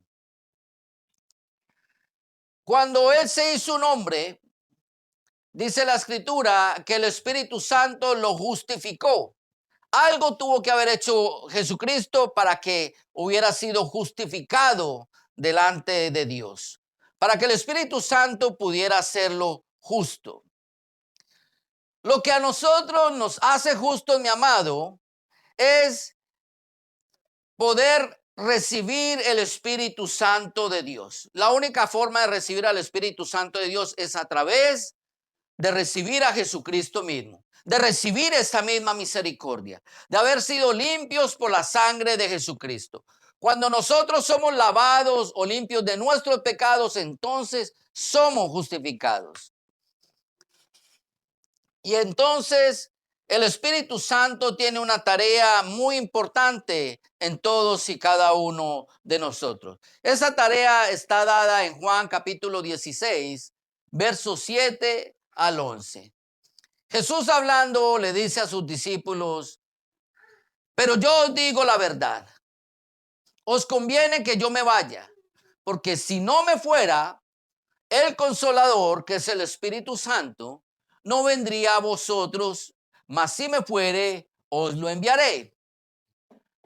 Cuando él se hizo un hombre, dice la escritura que el Espíritu Santo lo justificó. Algo tuvo que haber hecho Jesucristo para que hubiera sido justificado delante de Dios, para que el Espíritu Santo pudiera hacerlo justo. Lo que a nosotros nos hace justos, mi amado, es poder recibir el Espíritu Santo de Dios. La única forma de recibir al Espíritu Santo de Dios es a través de recibir a Jesucristo mismo, de recibir esta misma misericordia, de haber sido limpios por la sangre de Jesucristo. Cuando nosotros somos lavados o limpios de nuestros pecados, entonces somos justificados. Y entonces el Espíritu Santo tiene una tarea muy importante en todos y cada uno de nosotros. Esa tarea está dada en Juan capítulo 16, versos 7 al 11. Jesús hablando le dice a sus discípulos, pero yo os digo la verdad, os conviene que yo me vaya, porque si no me fuera, el Consolador, que es el Espíritu Santo, no vendría a vosotros, mas si me fuere, os lo enviaré.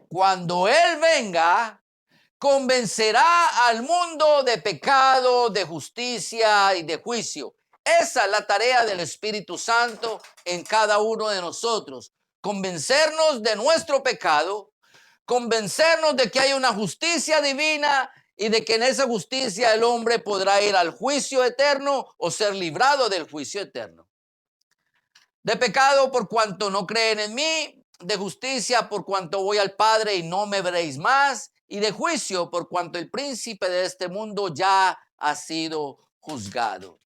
Cuando Él venga, convencerá al mundo de pecado, de justicia y de juicio. Esa es la tarea del Espíritu Santo en cada uno de nosotros. Convencernos de nuestro pecado, convencernos de que hay una justicia divina y de que en esa justicia el hombre podrá ir al juicio eterno o ser librado del juicio eterno. De pecado por cuanto no creen en mí, de justicia por cuanto voy al Padre y no me veréis más, y de juicio por cuanto el príncipe de este mundo ya ha sido juzgado.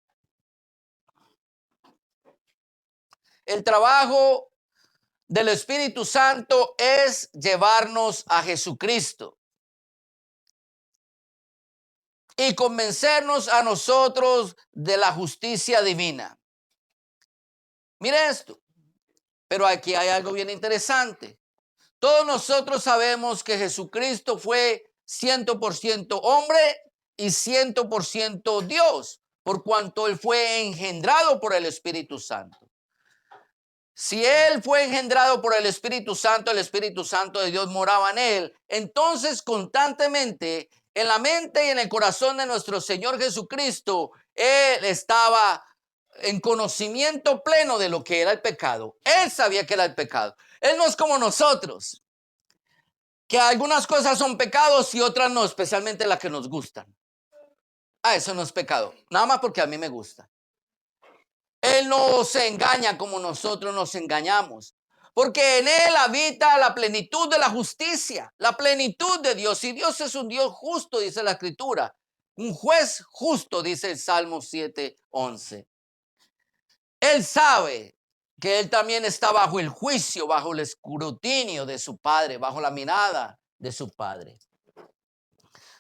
El trabajo del Espíritu Santo es llevarnos a Jesucristo y convencernos a nosotros de la justicia divina. Mire esto, pero aquí hay algo bien interesante. Todos nosotros sabemos que Jesucristo fue 100% hombre y 100% Dios, por cuanto Él fue engendrado por el Espíritu Santo. Si Él fue engendrado por el Espíritu Santo de Dios moraba en Él, entonces constantemente en la mente y en el corazón de nuestro Señor Jesucristo, Él estaba en conocimiento pleno de lo que era el pecado. Él sabía que era el pecado. Él no es como nosotros, que algunas cosas son pecados y otras no, especialmente las que nos gustan. Ah, eso no es pecado, nada más porque a mí me gusta. Él no se engaña como nosotros nos engañamos. porque en él habita la plenitud de la justicia, la plenitud de Dios. Y Dios es un Dios justo, dice la Escritura, un juez justo, dice el Salmo 7:11. Él sabe que él también está bajo el juicio, bajo el escrutinio de su Padre, bajo la mirada de su Padre.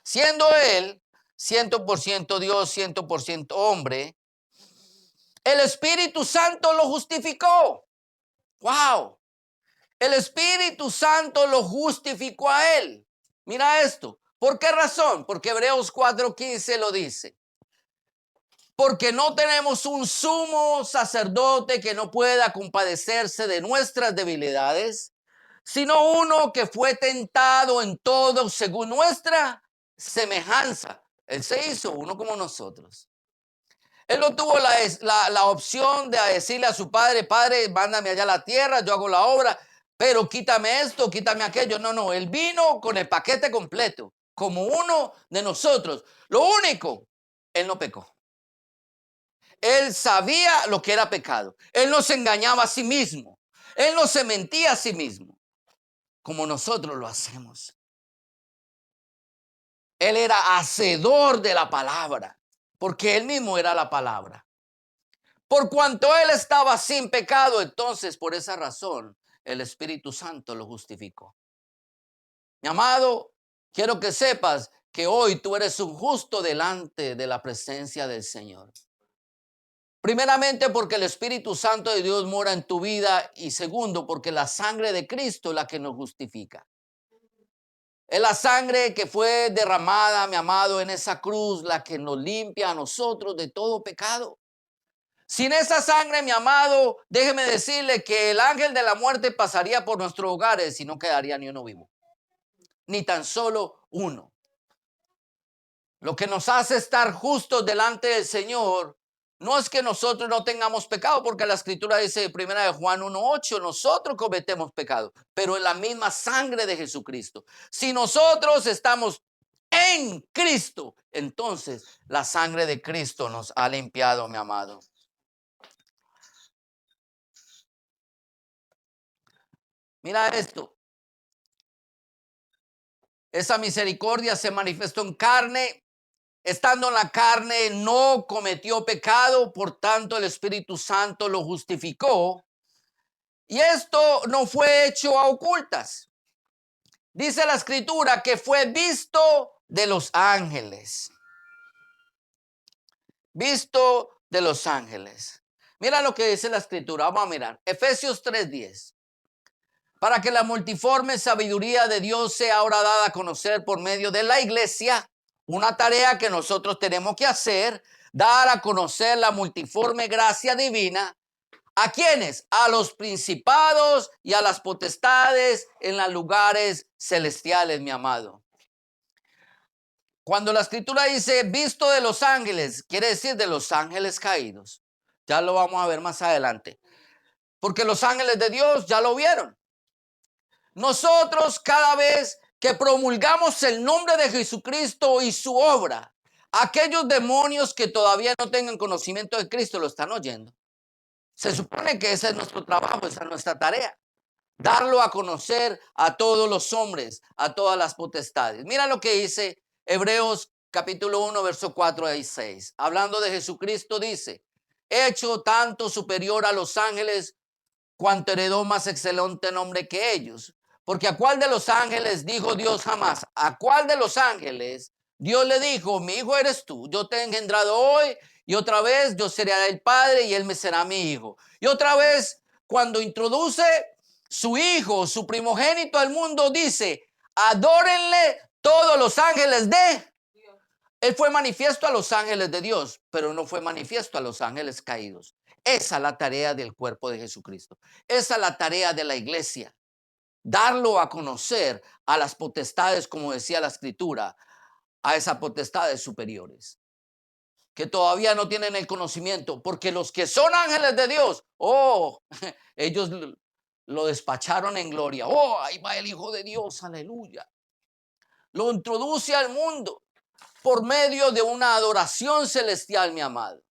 Siendo él 100% Dios, 100% hombre, el Espíritu Santo lo justificó. ¡Wow! El Espíritu Santo lo justificó a él. Mira esto. ¿Por qué razón? Porque Hebreos 4:15 lo dice. Porque no tenemos un sumo sacerdote que no pueda compadecerse de nuestras debilidades, sino uno que fue tentado en todo según nuestra semejanza. Él se hizo uno como nosotros. Él no tuvo la opción de decirle a su padre, Padre, mándame allá a la tierra, yo hago la obra, pero quítame esto, quítame aquello. No, él vino con el paquete completo, como uno de nosotros. Lo único, él no pecó. Él sabía lo que era pecado. Él no se engañaba a sí mismo. Él no se mentía a sí mismo, como nosotros lo hacemos. Él era hacedor de la palabra, porque él mismo era la palabra. Por cuanto él estaba sin pecado, entonces por esa razón el Espíritu Santo lo justificó. Mi amado, quiero que sepas que hoy tú eres un justo delante de la presencia del Señor. Primeramente porque el Espíritu Santo de Dios mora en tu vida y segundo porque la sangre de Cristo es la que nos justifica. Es la sangre que fue derramada, mi amado, en esa cruz, la que nos limpia a nosotros de todo pecado. Sin esa sangre, mi amado, déjeme decirle que el ángel de la muerte pasaría por nuestros hogares y no quedaría ni uno vivo. Ni tan solo uno. Lo que nos hace estar justos delante del Señor no es que nosotros no tengamos pecado, porque la Escritura dice en 1 de Juan 1:8, nosotros cometemos pecado, pero es la misma sangre de Jesucristo. Si nosotros estamos en Cristo, entonces la sangre de Cristo nos ha limpiado, mi amado. Mira esto. Esa misericordia se manifestó en carne. Estando en la carne no cometió pecado, por tanto el Espíritu Santo lo justificó. Y esto no fue hecho a ocultas. Dice la Escritura que fue visto de los ángeles. Visto de los ángeles. Mira lo que dice la Escritura. Vamos a mirar. Efesios 3:10. Para que la multiforme sabiduría de Dios sea ahora dada a conocer por medio de la iglesia. Una tarea que nosotros tenemos que hacer, dar a conocer la multiforme gracia divina. ¿A quiénes? A los principados y a las potestades en los lugares celestiales, mi amado. Cuando la Escritura dice visto de los ángeles, quiere decir de los ángeles caídos. Ya lo vamos a ver más adelante. Porque los ángeles de Dios ya lo vieron. Nosotros cada vez que promulgamos el nombre de Jesucristo y su obra, aquellos demonios que todavía no tengan conocimiento de Cristo lo están oyendo. Se supone que ese es nuestro trabajo, esa es nuestra tarea. Darlo a conocer a todos los hombres, a todas las potestades. Mira lo que dice Hebreos capítulo 1, verso 4 y 6. Hablando de Jesucristo dice, hecho tanto superior a los ángeles, cuanto heredó más excelente nombre que ellos. Porque a cuál de los ángeles dijo Dios jamás, a cuál de los ángeles Dios le dijo, mi hijo eres tú, yo te he engendrado hoy y otra vez yo seré el padre y él me será mi hijo. Y otra vez cuando introduce su hijo, su primogénito al mundo, dice, adórenle todos los ángeles de Dios. Él fue manifiesto a los ángeles de Dios, pero no fue manifiesto a los ángeles caídos. Esa es la tarea del cuerpo de Jesucristo. Esa es la tarea de la iglesia. Darlo a conocer a las potestades, como decía la Escritura, a esas potestades superiores, que todavía no tienen el conocimiento, porque los que son ángeles de Dios, ellos lo despacharon en gloria. Ahí va el Hijo de Dios, aleluya. Lo introduce al mundo por medio de una adoración celestial, mi amado.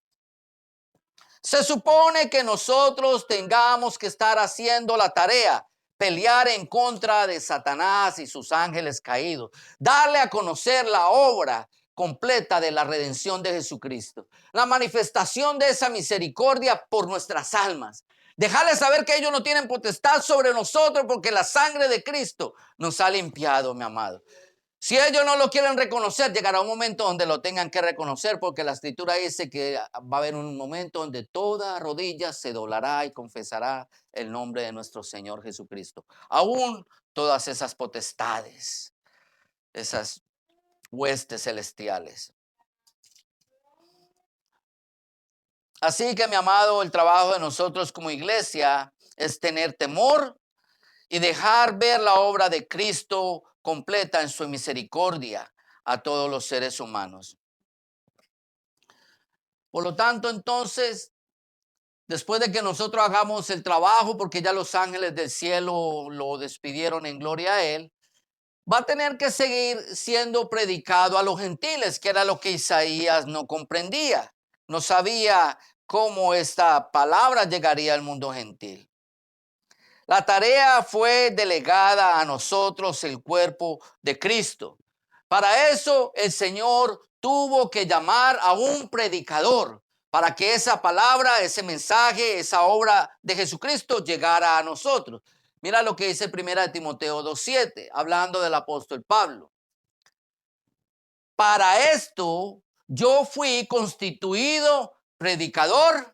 Se supone que nosotros tengamos que estar haciendo la tarea, pelear en contra de Satanás y sus ángeles caídos, darle a conocer la obra completa de la redención de Jesucristo, la manifestación de esa misericordia por nuestras almas. Dejarles saber que ellos no tienen potestad sobre nosotros porque la sangre de Cristo nos ha limpiado, mi amado. Si ellos no lo quieren reconocer, llegará un momento donde lo tengan que reconocer, porque la escritura dice que va a haber un momento donde toda rodilla se doblará y confesará el nombre de nuestro Señor Jesucristo. Aún todas esas potestades, esas huestes celestiales. Así que, mi amado, el trabajo de nosotros como iglesia es tener temor y dejar ver la obra de Cristo completa en su misericordia a todos los seres humanos. Por lo tanto, entonces, después de que nosotros hagamos el trabajo, porque ya los ángeles del cielo lo despidieron en gloria a él, va a tener que seguir siendo predicado a los gentiles, que era lo que Isaías no comprendía. No sabía cómo esta palabra llegaría al mundo gentil. La tarea fue delegada a nosotros, el cuerpo de Cristo. Para eso el Señor tuvo que llamar a un predicador para que esa palabra, ese mensaje, esa obra de Jesucristo llegara a nosotros. Mira lo que dice 1 Timoteo 2:7, hablando del apóstol Pablo. Para esto yo fui constituido predicador,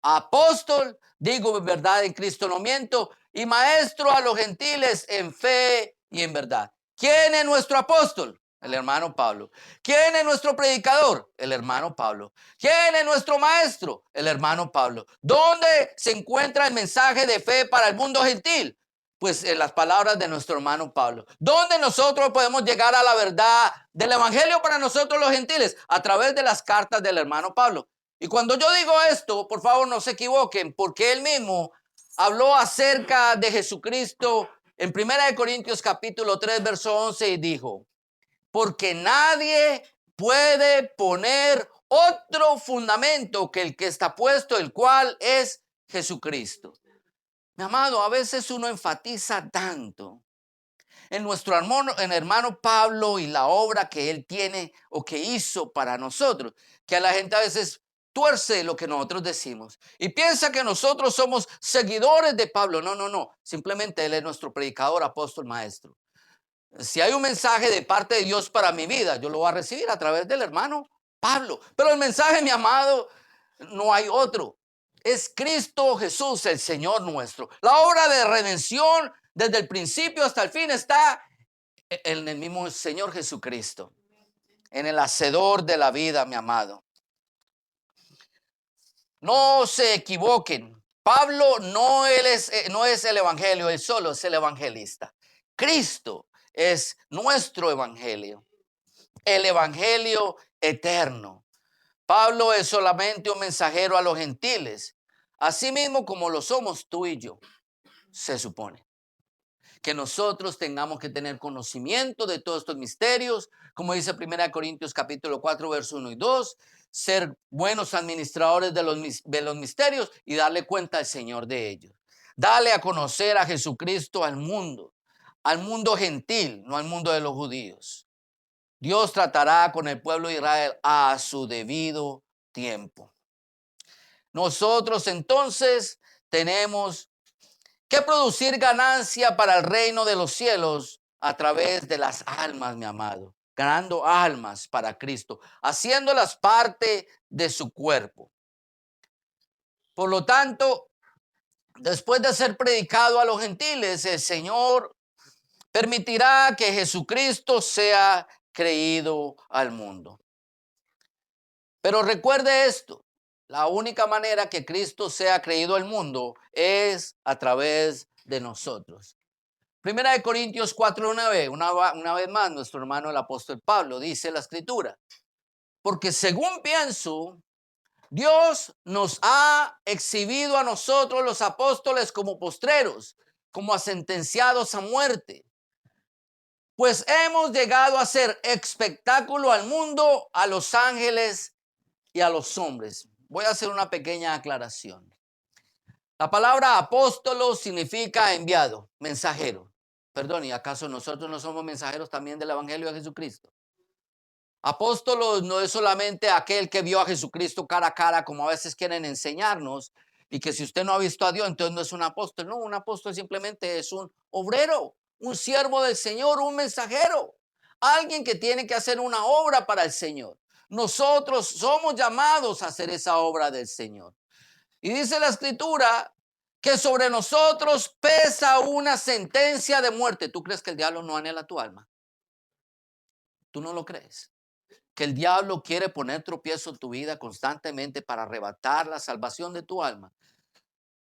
apóstol, digo verdad en Cristo no miento, y maestro a los gentiles en fe y en verdad. ¿Quién es nuestro apóstol? El hermano Pablo. ¿Quién es nuestro predicador? El hermano Pablo. ¿Quién es nuestro maestro? El hermano Pablo. ¿Dónde se encuentra el mensaje de fe para el mundo gentil? Pues en las palabras de nuestro hermano Pablo. ¿Dónde nosotros podemos llegar a la verdad del evangelio para nosotros los gentiles? A través de las cartas del hermano Pablo. Y cuando yo digo esto, por favor no se equivoquen, porque él mismo habló acerca de Jesucristo en 1 Corintios capítulo 3, verso 11 y dijo, porque nadie puede poner otro fundamento que el que está puesto, el cual es Jesucristo. Mi amado, a veces uno enfatiza tanto en nuestro hermano Pablo y la obra que él tiene o que hizo para nosotros, que a la gente a veces tuerce lo que nosotros decimos y piensa que nosotros somos seguidores de Pablo. No, no, no. Simplemente él es nuestro predicador, apóstol, maestro. Si hay un mensaje de parte de Dios para mi vida, yo lo voy a recibir a través del hermano Pablo. Pero el mensaje, mi amado, no hay otro. Es Cristo Jesús, el Señor nuestro. La obra de redención desde el principio hasta el fin está en el mismo Señor Jesucristo, en el hacedor de la vida, mi amado. No se equivoquen. Pablo no es el evangelio, él solo es el evangelista. Cristo es nuestro evangelio, el evangelio eterno. Pablo es solamente un mensajero a los gentiles, así mismo como lo somos tú y yo, se supone. Que nosotros tengamos que tener conocimiento de todos estos misterios, como dice 1 Corintios capítulo 4, verso 1 y 2, ser buenos administradores de los misterios y darle cuenta al Señor de ellos. Dale a conocer a Jesucristo al mundo gentil, no al mundo de los judíos. Dios tratará con el pueblo de Israel a su debido tiempo. Nosotros entonces tenemos que producir ganancia para el reino de los cielos a través de las almas, mi amado, ganando almas para Cristo, haciéndolas parte de su cuerpo. Por lo tanto, después de ser predicado a los gentiles, el Señor permitirá que Jesucristo sea creído al mundo. Pero recuerde esto, la única manera que Cristo sea creído al mundo es a través de nosotros. Primera de Corintios 4:9, una vez más, nuestro hermano el apóstol Pablo dice la escritura, porque según pienso, Dios nos ha exhibido a nosotros los apóstoles como postreros, como a sentenciados a muerte. Pues hemos llegado a ser espectáculo al mundo, a los ángeles y a los hombres. voy a hacer una pequeña aclaración. La palabra apóstolo significa enviado, mensajero. Perdón, ¿y acaso nosotros no somos mensajeros también del Evangelio de Jesucristo? Apóstolos no es solamente aquel que vio a Jesucristo cara a cara, como a veces quieren enseñarnos, y que si usted no ha visto a Dios, entonces no es un apóstol. No, un apóstol simplemente es un obrero, un siervo del Señor, un mensajero, alguien que tiene que hacer una obra para el Señor. Nosotros somos llamados a hacer esa obra del Señor. Y dice la Escritura que sobre nosotros pesa una sentencia de muerte. ¿Tú crees que el diablo no anhela tu alma? ¿Tú no lo crees? Que el diablo quiere poner tropiezo en tu vida constantemente para arrebatar la salvación de tu alma.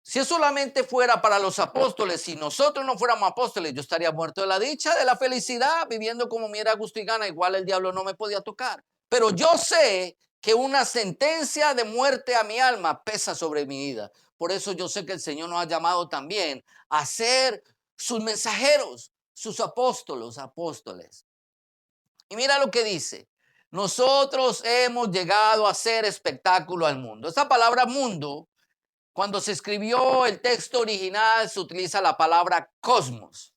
Si eso solamente fuera para los apóstoles, si nosotros no fuéramos apóstoles, yo estaría muerto de la dicha, de la felicidad, viviendo como me era gusto y gana, igual el diablo no me podía tocar. Pero yo sé que una sentencia de muerte a mi alma pesa sobre mi vida. Por eso yo sé que el Señor nos ha llamado también a ser sus mensajeros, sus apóstoles. Y mira lo que dice. Nosotros hemos llegado a hacer espectáculo al mundo. Esta palabra mundo, cuando se escribió el texto original, se utiliza la palabra cosmos.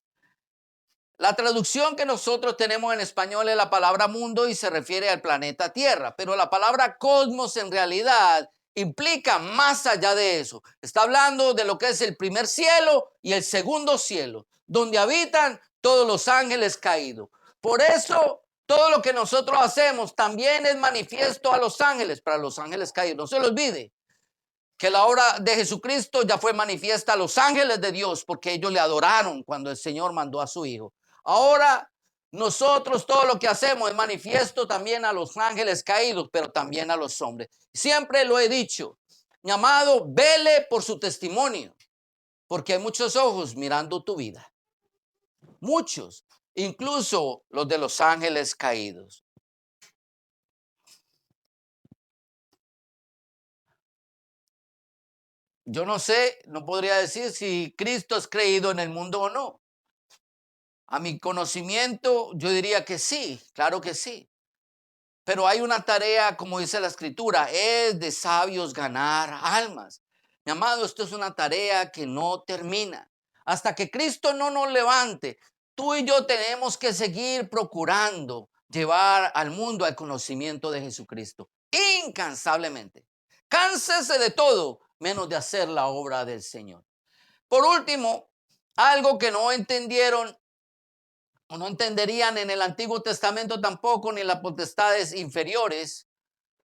La traducción que nosotros tenemos en español es la palabra mundo y se refiere al planeta Tierra, pero la palabra cosmos en realidad implica más allá de eso. Está hablando de lo que es el primer cielo y el segundo cielo, donde habitan todos los ángeles caídos. Por eso todo lo que nosotros hacemos también es manifiesto a los ángeles, para los ángeles caídos. No se lo olvide que la obra de Jesucristo ya fue manifiesta a los ángeles de Dios porque ellos le adoraron cuando el Señor mandó a su Hijo. Ahora nosotros todo lo que hacemos es manifiesto también a los ángeles caídos, pero también a los hombres. Siempre lo he dicho, mi amado, vele por su testimonio, porque hay muchos ojos mirando tu vida. Muchos, incluso los de los ángeles caídos. Yo no sé, no podría decir si Cristo es creído en el mundo o no. A mi conocimiento, yo diría que sí, claro que sí. Pero hay una tarea, como dice la Escritura, es de sabios ganar almas. Mi amado, esto es una tarea que no termina. Hasta que Cristo no nos levante, tú y yo tenemos que seguir procurando llevar al mundo al conocimiento de Jesucristo, incansablemente. Cánsese de todo, menos de hacer la obra del Señor. Por último, algo que no entendieron o no entenderían en el Antiguo Testamento tampoco, ni las potestades inferiores,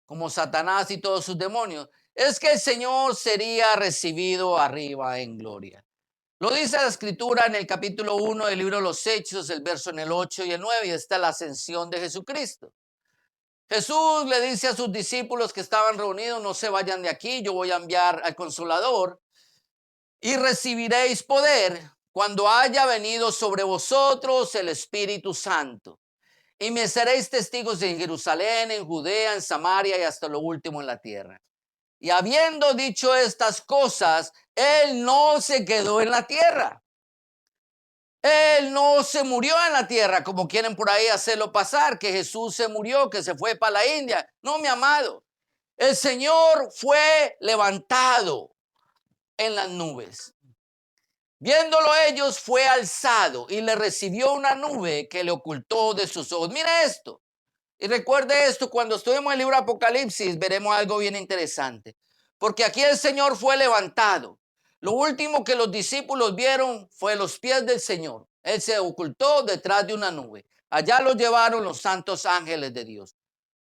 como Satanás y todos sus demonios, es que el Señor sería recibido arriba en gloria. Lo dice la Escritura en el capítulo 1 del libro de los Hechos, el verso en el 8 y el 9, y está la ascensión de Jesucristo. Jesús le dice a sus discípulos que estaban reunidos, no se vayan de aquí, yo voy a enviar al Consolador y recibiréis poder cuando haya venido sobre vosotros el Espíritu Santo. Y me seréis testigos en Jerusalén, en Judea, en Samaria y hasta lo último en la tierra. Y habiendo dicho estas cosas, él no se quedó en la tierra. Él no se murió en la tierra, como quieren por ahí hacerlo pasar, que Jesús se murió, que se fue para la India. No, mi amado. El Señor fue levantado en las nubes. Viéndolo ellos, fue alzado y le recibió una nube que le ocultó de sus ojos. Mire esto. Y recuerde esto, cuando estuvimos en el libro Apocalipsis, veremos algo bien interesante. Porque aquí el Señor fue levantado. Lo último que los discípulos vieron fue los pies del Señor. Él se ocultó detrás de una nube. Allá lo llevaron los santos ángeles de Dios.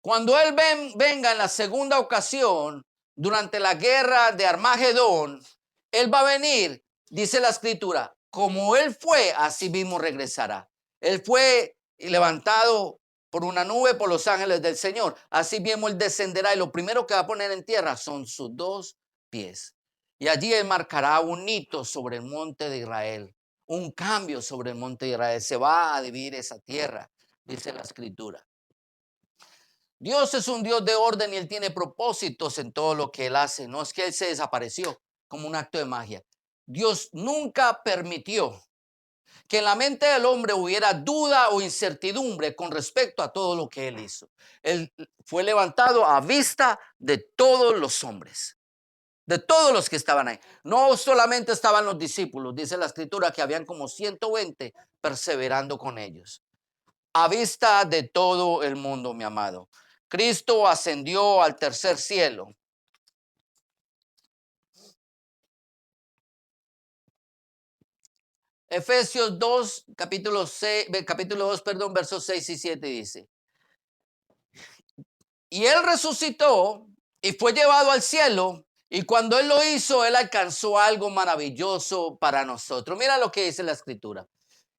Cuando Él venga en la segunda ocasión, durante la guerra de Armagedón, Él va a venir, dice la Escritura, como Él fue, así mismo regresará. Él fue levantado por una nube por los ángeles del Señor. Así mismo Él descenderá y lo primero que va a poner en tierra son sus dos pies. Y allí Él marcará un hito sobre el monte de Israel, un cambio sobre el monte de Israel. Se va a dividir esa tierra, dice la Escritura. Dios es un Dios de orden y Él tiene propósitos en todo lo que Él hace. No es que Él se desapareció como un acto de magia. Dios nunca permitió que en la mente del hombre hubiera duda o incertidumbre con respecto a todo lo que él hizo. Él fue levantado a vista de todos los hombres, de todos los que estaban ahí. No solamente estaban los discípulos, dice la escritura que habían como 120 perseverando con ellos. A vista de todo el mundo, mi amado. Cristo ascendió al tercer cielo. Efesios 2, capítulo 2, perdón, versos 6 y 7 dice: y él resucitó y fue llevado al cielo, y cuando él lo hizo, él alcanzó algo maravilloso para nosotros. Mira lo que dice la escritura.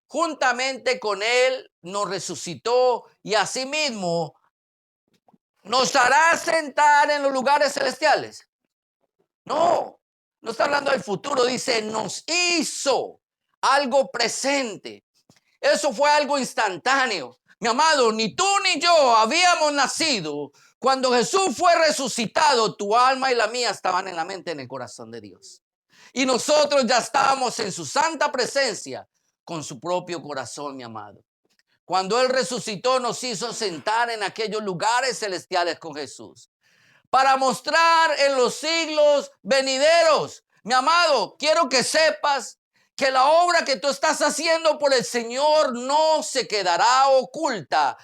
Juntamente con él nos resucitó y asimismo nos hará sentar en los lugares celestiales. No, no está hablando del futuro, dice nos hizo algo presente. Eso fue algo instantáneo. Mi amado, ni tú ni yo habíamos nacido. Cuando Jesús fue resucitado, tu alma y la mía estaban en la mente, en el corazón de Dios. Y nosotros ya estábamos en su santa presencia con su propio corazón, mi amado. Cuando Él resucitó, nos hizo sentar en aquellos lugares celestiales con Jesús, para mostrar en los siglos venideros. Mi amado, quiero que sepas que la obra que tú estás haciendo por el Señor no se quedará oculta,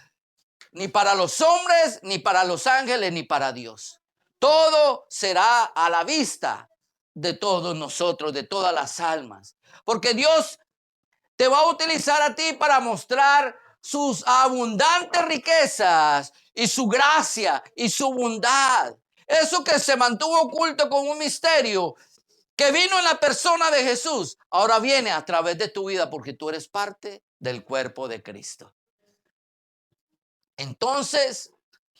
ni para los hombres, ni para los ángeles, ni para Dios. Todo será a la vista de todos nosotros, de todas las almas, porque Dios te va a utilizar a ti para mostrar sus abundantes riquezas y su gracia y su bondad. Eso que se mantuvo oculto como un misterio, que vino en la persona de Jesús, ahora viene a través de tu vida porque tú eres parte del cuerpo de Cristo. Entonces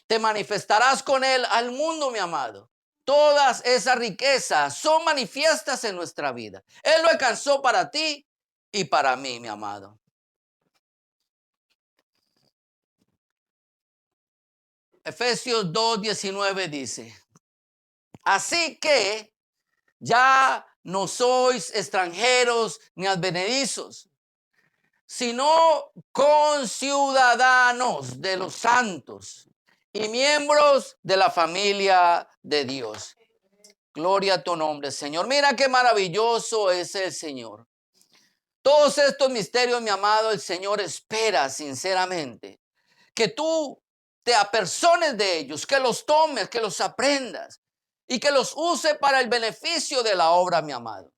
te manifestarás con Él al mundo, mi amado. Todas esas riquezas son manifiestas en nuestra vida. Él lo alcanzó para ti y para mí, mi amado. Efesios 2:19 dice: así que ya no sois extranjeros ni advenedizos, sino conciudadanos de los santos y miembros de la familia de Dios. Gloria a tu nombre, Señor. Mira qué maravilloso es el Señor. Todos estos misterios, mi amado, el Señor espera sinceramente que tú te apersones de ellos, que los tomes, que los aprendas y que los use para el beneficio de la obra, mi amado.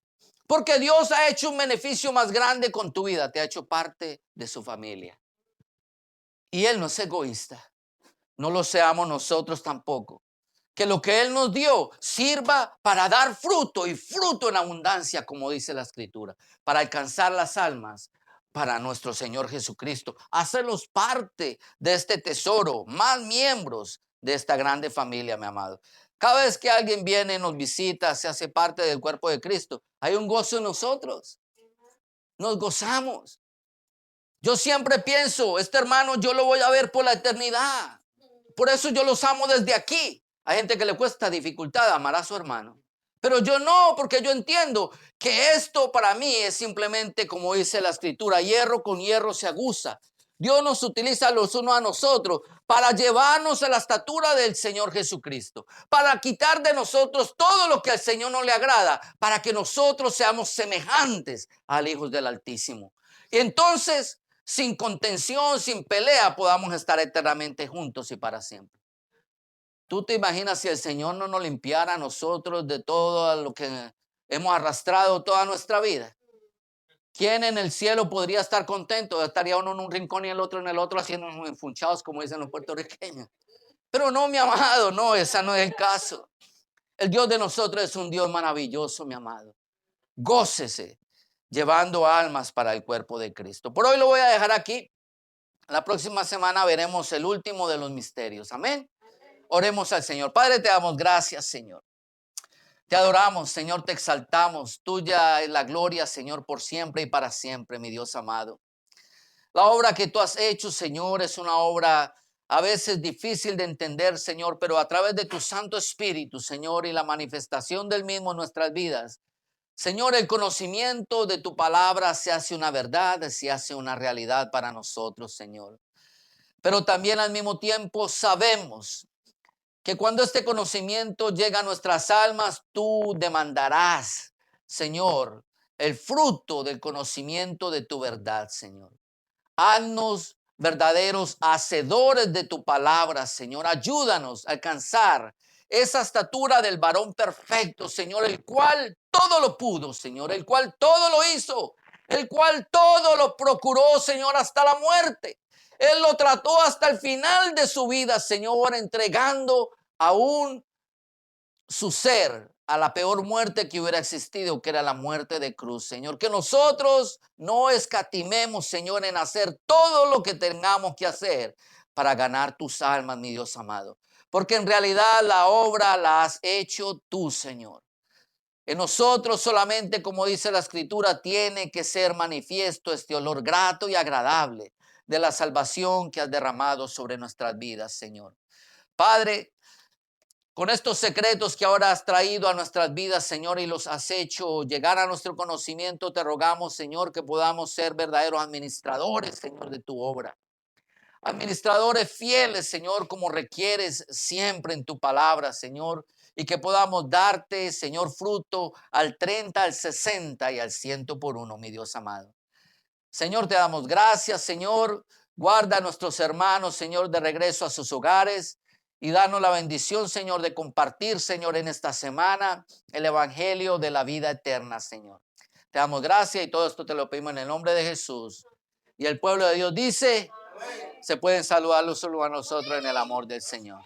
Porque Dios ha hecho un beneficio más grande con tu vida, te ha hecho parte de su familia. Y Él no es egoísta, no lo seamos nosotros tampoco. Que lo que Él nos dio sirva para dar fruto y fruto en abundancia, como dice la Escritura, para alcanzar las almas para nuestro Señor Jesucristo. Hacerlos parte de este tesoro, más miembros de esta grande familia, mi amado. Cada vez que alguien viene, nos visita, se hace parte del cuerpo de Cristo, hay un gozo en nosotros. Nos gozamos. Yo siempre pienso, este hermano yo lo voy a ver por la eternidad. Por eso yo los amo desde aquí. Hay gente que le cuesta dificultad amar a su hermano. Pero yo no, porque yo entiendo que esto para mí es simplemente, como dice la Escritura, hierro con hierro se aguza. Dios nos utiliza los unos a nosotros para llevarnos a la estatura del Señor Jesucristo, para quitar de nosotros todo lo que al Señor no le agrada, para que nosotros seamos semejantes al Hijo del Altísimo. Y entonces, sin contención, sin pelea, podamos estar eternamente juntos y para siempre. ¿Tú te imaginas si el Señor no nos limpiara a nosotros de todo lo que hemos arrastrado toda nuestra vida? ¿Quién en el cielo podría estar contento? Estaría uno en un rincón y el otro en el otro haciéndonos enfunchados, como dicen los puertorriqueños. Pero no, mi amado, no, ese no es el caso. El Dios de nosotros es un Dios maravilloso, mi amado. Gócese llevando almas para el cuerpo de Cristo. Por hoy lo voy a dejar aquí. La próxima semana veremos el último de los misterios. Amén. Oremos al Señor. Padre, te damos gracias, Señor. Te adoramos, Señor, te exaltamos. Tuya es la gloria, Señor, por siempre y para siempre, mi Dios amado. La obra que tú has hecho, Señor, es una obra a veces difícil de entender, Señor, pero a través de tu Santo Espíritu, Señor, y la manifestación del mismo en nuestras vidas, Señor, el conocimiento de tu palabra se hace una verdad, se hace una realidad para nosotros, Señor. Pero también al mismo tiempo sabemos que cuando este conocimiento llega a nuestras almas, tú demandarás, Señor, el fruto del conocimiento de tu verdad, Señor. Haznos verdaderos hacedores de tu palabra, Señor. Ayúdanos a alcanzar esa estatura del varón perfecto, Señor, el cual todo lo pudo, Señor, el cual todo lo hizo, el cual todo lo procuró, Señor, hasta la muerte. Él lo trató hasta el final de su vida, Señor, entregando aún su ser a la peor muerte que hubiera existido, que era la muerte de cruz, Señor. Que nosotros no escatimemos, Señor, en hacer todo lo que tengamos que hacer para ganar tus almas, mi Dios amado. Porque en realidad la obra la has hecho tú, Señor. En nosotros solamente, como dice la Escritura, tiene que ser manifiesto este olor grato y agradable de la salvación que has derramado sobre nuestras vidas, Señor. Padre, con estos secretos que ahora has traído a nuestras vidas, Señor, y los has hecho llegar a nuestro conocimiento, te rogamos, Señor, que podamos ser verdaderos administradores, Señor, de tu obra. Administradores fieles, Señor, como requieres siempre en tu palabra, Señor, y que podamos darte, Señor, fruto al 30, al 60 y al 100 por uno, mi Dios amado. Señor, te damos gracias, Señor. Guarda a nuestros hermanos, Señor, de regreso a sus hogares y danos la bendición, Señor, de compartir, Señor, en esta semana el evangelio de la vida eterna, Señor. Te damos gracias y todo esto te lo pedimos en el nombre de Jesús. Y el pueblo de Dios dice, se pueden saludar los unos a nosotros en el amor del Señor.